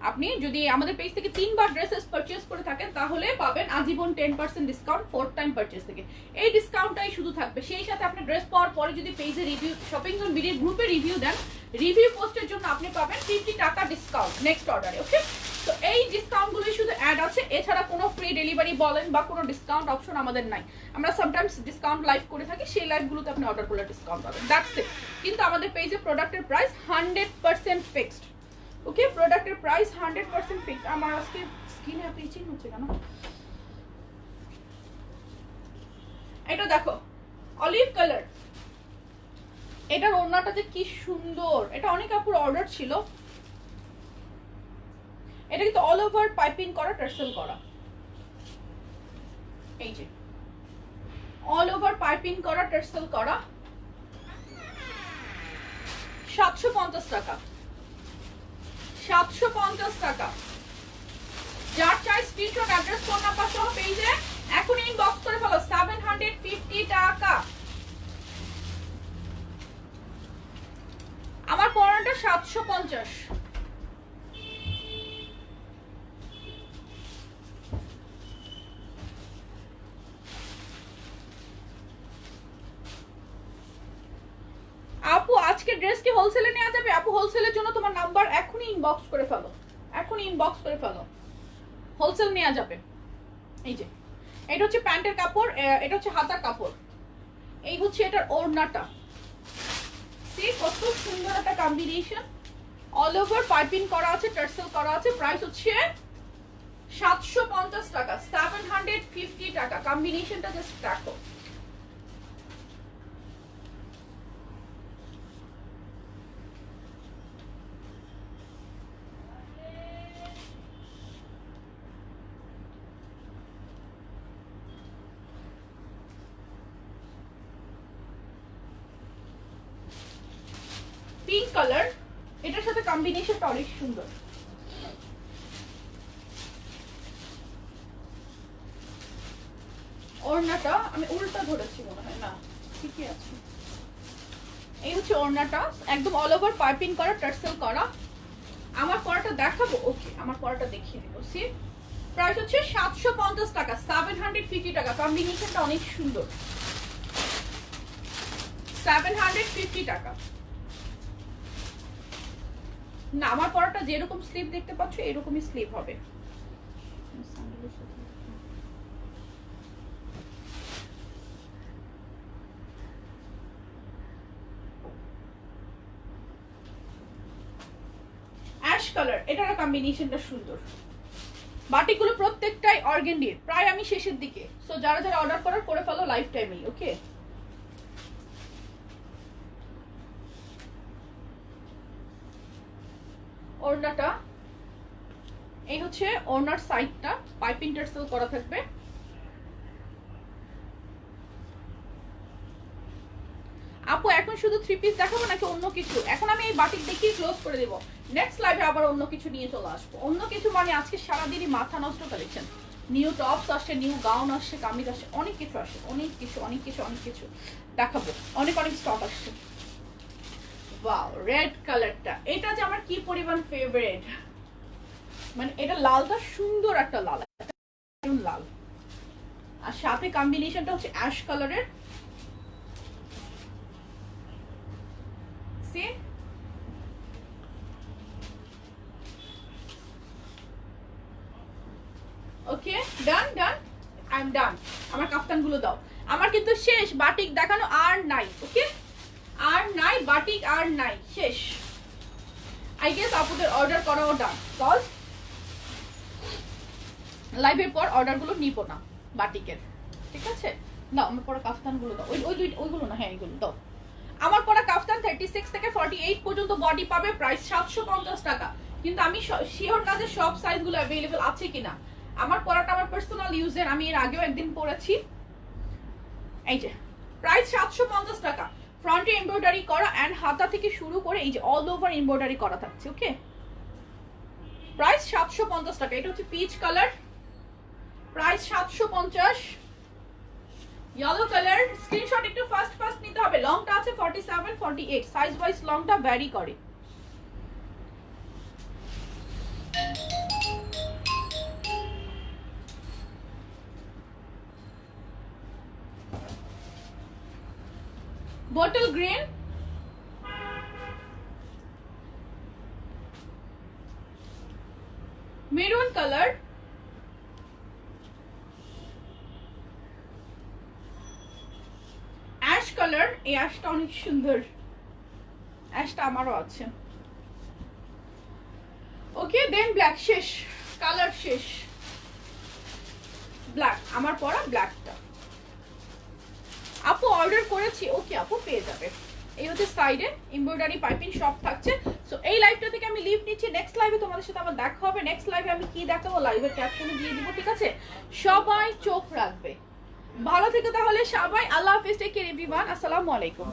আপনি যদি আমাদের পেজ থেকে 3বার ড্রেসেস পারচেজ করে থাকেন তাহলে পাবেন আজীবন 10% ডিসকাউন্ট 4th টাইম পারচেজ থেকে। এই ডিসকাউন্টটাই শুধু থাকবে। সেই সাথে আপনি ড্রেস পাওয়ার পরে যদি পেজে রিভিউ, শপিং জোন বিডির গ্রুপে রিভিউ দেন, রিভিউ পোস্টের জন্য আপনি পাবেন 50 টাকা ডিসকাউন্ট নেক্সট অর্ডারে, ওকে। তো এই ডিসকাউন্টগুলো শুধু অ্যাড আছে, এছাড়া কোনো ফ্রি ডেলিভারি বলেন বা কোনো ডিসকাউন্ট অপশন আমাদের নাই। আমরা সামটাইমস ডিসকাউন্ট লাইভ করে থাকি, সেই লাইভগুলোতে আপনি অর্ডার করলে ডিসকাউন্ট পাবেন, দ্যাটস ইট। কিন্তু আমাদের পেজে প্রোডাক্টের প্রাইস 100% ফিক্সড, ওকে। প্রোডাক্টের প্রাইস 100% ফিক্সড। আমার আজকে স্কিনে এত ইচিং হচ্ছে কেন? এটা দেখো অলিভ কালার, এটার ওড়নাটা যে কি সুন্দর, এটা অনেক আপুর অর্ডার ছিল। এটা কিন্তু অল ওভার পাইপিং করা, টার্সেল করা, এই যে অল ওভার পাইপিং করা, টার্সেল করা। 750 টাকা, 750 টাকা। যার চাই স্ক্রিনশট, অ্যাড্রেস, ফোন নাম্বার সহ পেজে এখন ইনবক্স করে ফেলো। 750 টাকা। আমার পড়াটা 750। আপু আজকে ড্রেস কি হোলসেলে নেওয়া যাবে? আপু হোলসেলের জন্য তোমার নাম্বার এখনই ইনবক্স করে ফেলো, এখনই ইনবক্স করে ফেলো, হোলসেল নেওয়া যাবে। এই যে এটা হচ্ছে প্যান্টের কাপড়, এটা হচ্ছে হাতার কাপড়, এই হচ্ছে এটার ওড়নাটা। সি কত সুন্দর একটা কম্বিনেশন, অল ওভার পাইপিং করা আছে, টার্সেল করা আছে। প্রাইস হচ্ছে 750 টাকা, 750 টাকা। কম্বিনেশনটা জাস্ট দেখো, পিঙ্ক কালার, এটার সাথে কম্বিনেশনটা অনেক সুন্দর। ওড়নাটা আমি উল্টা ধরেছি মনে হয়, না ঠিকই আছে। এই হচ্ছে ওড়নাটা, একদম অল ওভার পাইপিং করা, টার্সেল করা। আমার পরাটা দেখাবো, ওকে আমার পরাটা দেখিয়ে দিব। সি প্রাইস হচ্ছে 750 টাকা, 750 টাকা। কম্বিনেশনটা অনেক সুন্দর, 750 টাকা। না আমার পরাটা যেরকম স্লিপ দেখতে পাচ্ছ এরকমই স্লিপ হবে। অ্যাশ কালার, এটার কম্বিনেশনটা সুন্দর। বাটিগুলো প্রত্যেকটাই অর্গানডির, প্রায় আমি শেষের দিকে। সো যারা যারা অর্ডার করার করে ফেলো লাইফ টাইমেই, ওকে। ওড়নাটা এই হচ্ছে ওড়নার সাইডটা, পাইপিং টার্সেল করা থাকবে। আপু এখন শুধু 3 পিস দেখাবো নাকি অন্য কিছু? এখন আমি এই বাটিক দেখিয়ে ক্লোজ করে দেব, নেক্সট লাইভে আবার অন্য কিছু নিয়ে চলে আসবো। অন্য কিছু মানে আজকে সারাদিনই মাথা নষ্ট কালেকশন। নিউ টপস আসছে, নিউ গাউন আসছে, কামিজ আসছে, অনেক কিছু আসছে, অনেক কিছু অনেক কিছু অনেক কিছু দেখাবো। অনেক অনেক স্টক আসছে। ওয়াও, রেড কালারটা, এটা যে আমার কি পরিমাণ ফেভারিট। মানে এটা লালটা সুন্দর একটা লাল, লাল। আর সাথে কম্বিনেশনটা হচ্ছে অ্যাশ কালারের। See okay, done done, I am done. আমার কাফতানগুলো দাও, আমার কিন্তু শেষ, বাটিক দেখানো আর নাই। ওকে, আর নাই বাটিক, আর নাই, শেষ। আই গেস আপুদের অর্ডার করাও ডান, কজ লাইভের পর অর্ডারগুলো নিব না বাটিকের, ঠিক আছে? দাও আমার পরা কাফতানগুলো দাও, ওইগুলো না, হ্যাঁ এগুলো দাও। আমার পরা কাফতান 36 থেকে 48 পর্যন্ত বডি পাবে, প্রাইস 750 টাকা। কিন্তু আমি শিওর না যে সব সাইজগুলো অ্যাভেলেবল আছে কিনা। আমার পরাটা আমার পার্সোনাল ইউজের, আমি এর আগেও একদিন পরেছি। এই যে প্রাইস 750 টাকা, ফ্রন্টে এমব্রয়ডারি করা এন্ড হাতা থেকে শুরু করে এই যে অল ওভার এমব্রয়ডারি করা থাকছে। ওকে, প্রাইস 750 টাকা। এটা হচ্ছে peach colour, price 750। Yellow colour, screenshot একটু ফাস্ট ফাস্ট নিতে হবে। লংটা আছে 47 48, সাইজ ওয়াইজ লংটা ভ্যারি করে। Bottle green, maroon colour, ash colour. এই অ্যাশটা অনেক সুন্দর, অ্যাশটা আমারও আছে। ওকে, দেন ব্ল্যাক, শেষ কালার, শেষ ব্ল্যাক। আমার পরা ব্ল্যাকটা আপু অর্ডার করেছি, ওকে আপু পেয়ে যাবে। এই হচ্ছে সাইডে এমব্রয়ডারি পাইপিং সব থাকছে। সো এই লাইভটা থেকে আমি লিভ নিচ্ছি, নেক্সট লাইভে তোমাদের সাথে আবার দেখা হবে। নেক্সট লাইভে আমি কি দেখাবো লাইভের ক্যাপশনে দিয়ে দিব, ঠিক আছে? সবাই চোখ রাখবে, ভালো থেকে তাহলে সবাই। আল্লাহ হাফেজ, টেক কেয়ার এভরিওয়ান, আসসালামু আলাইকুম।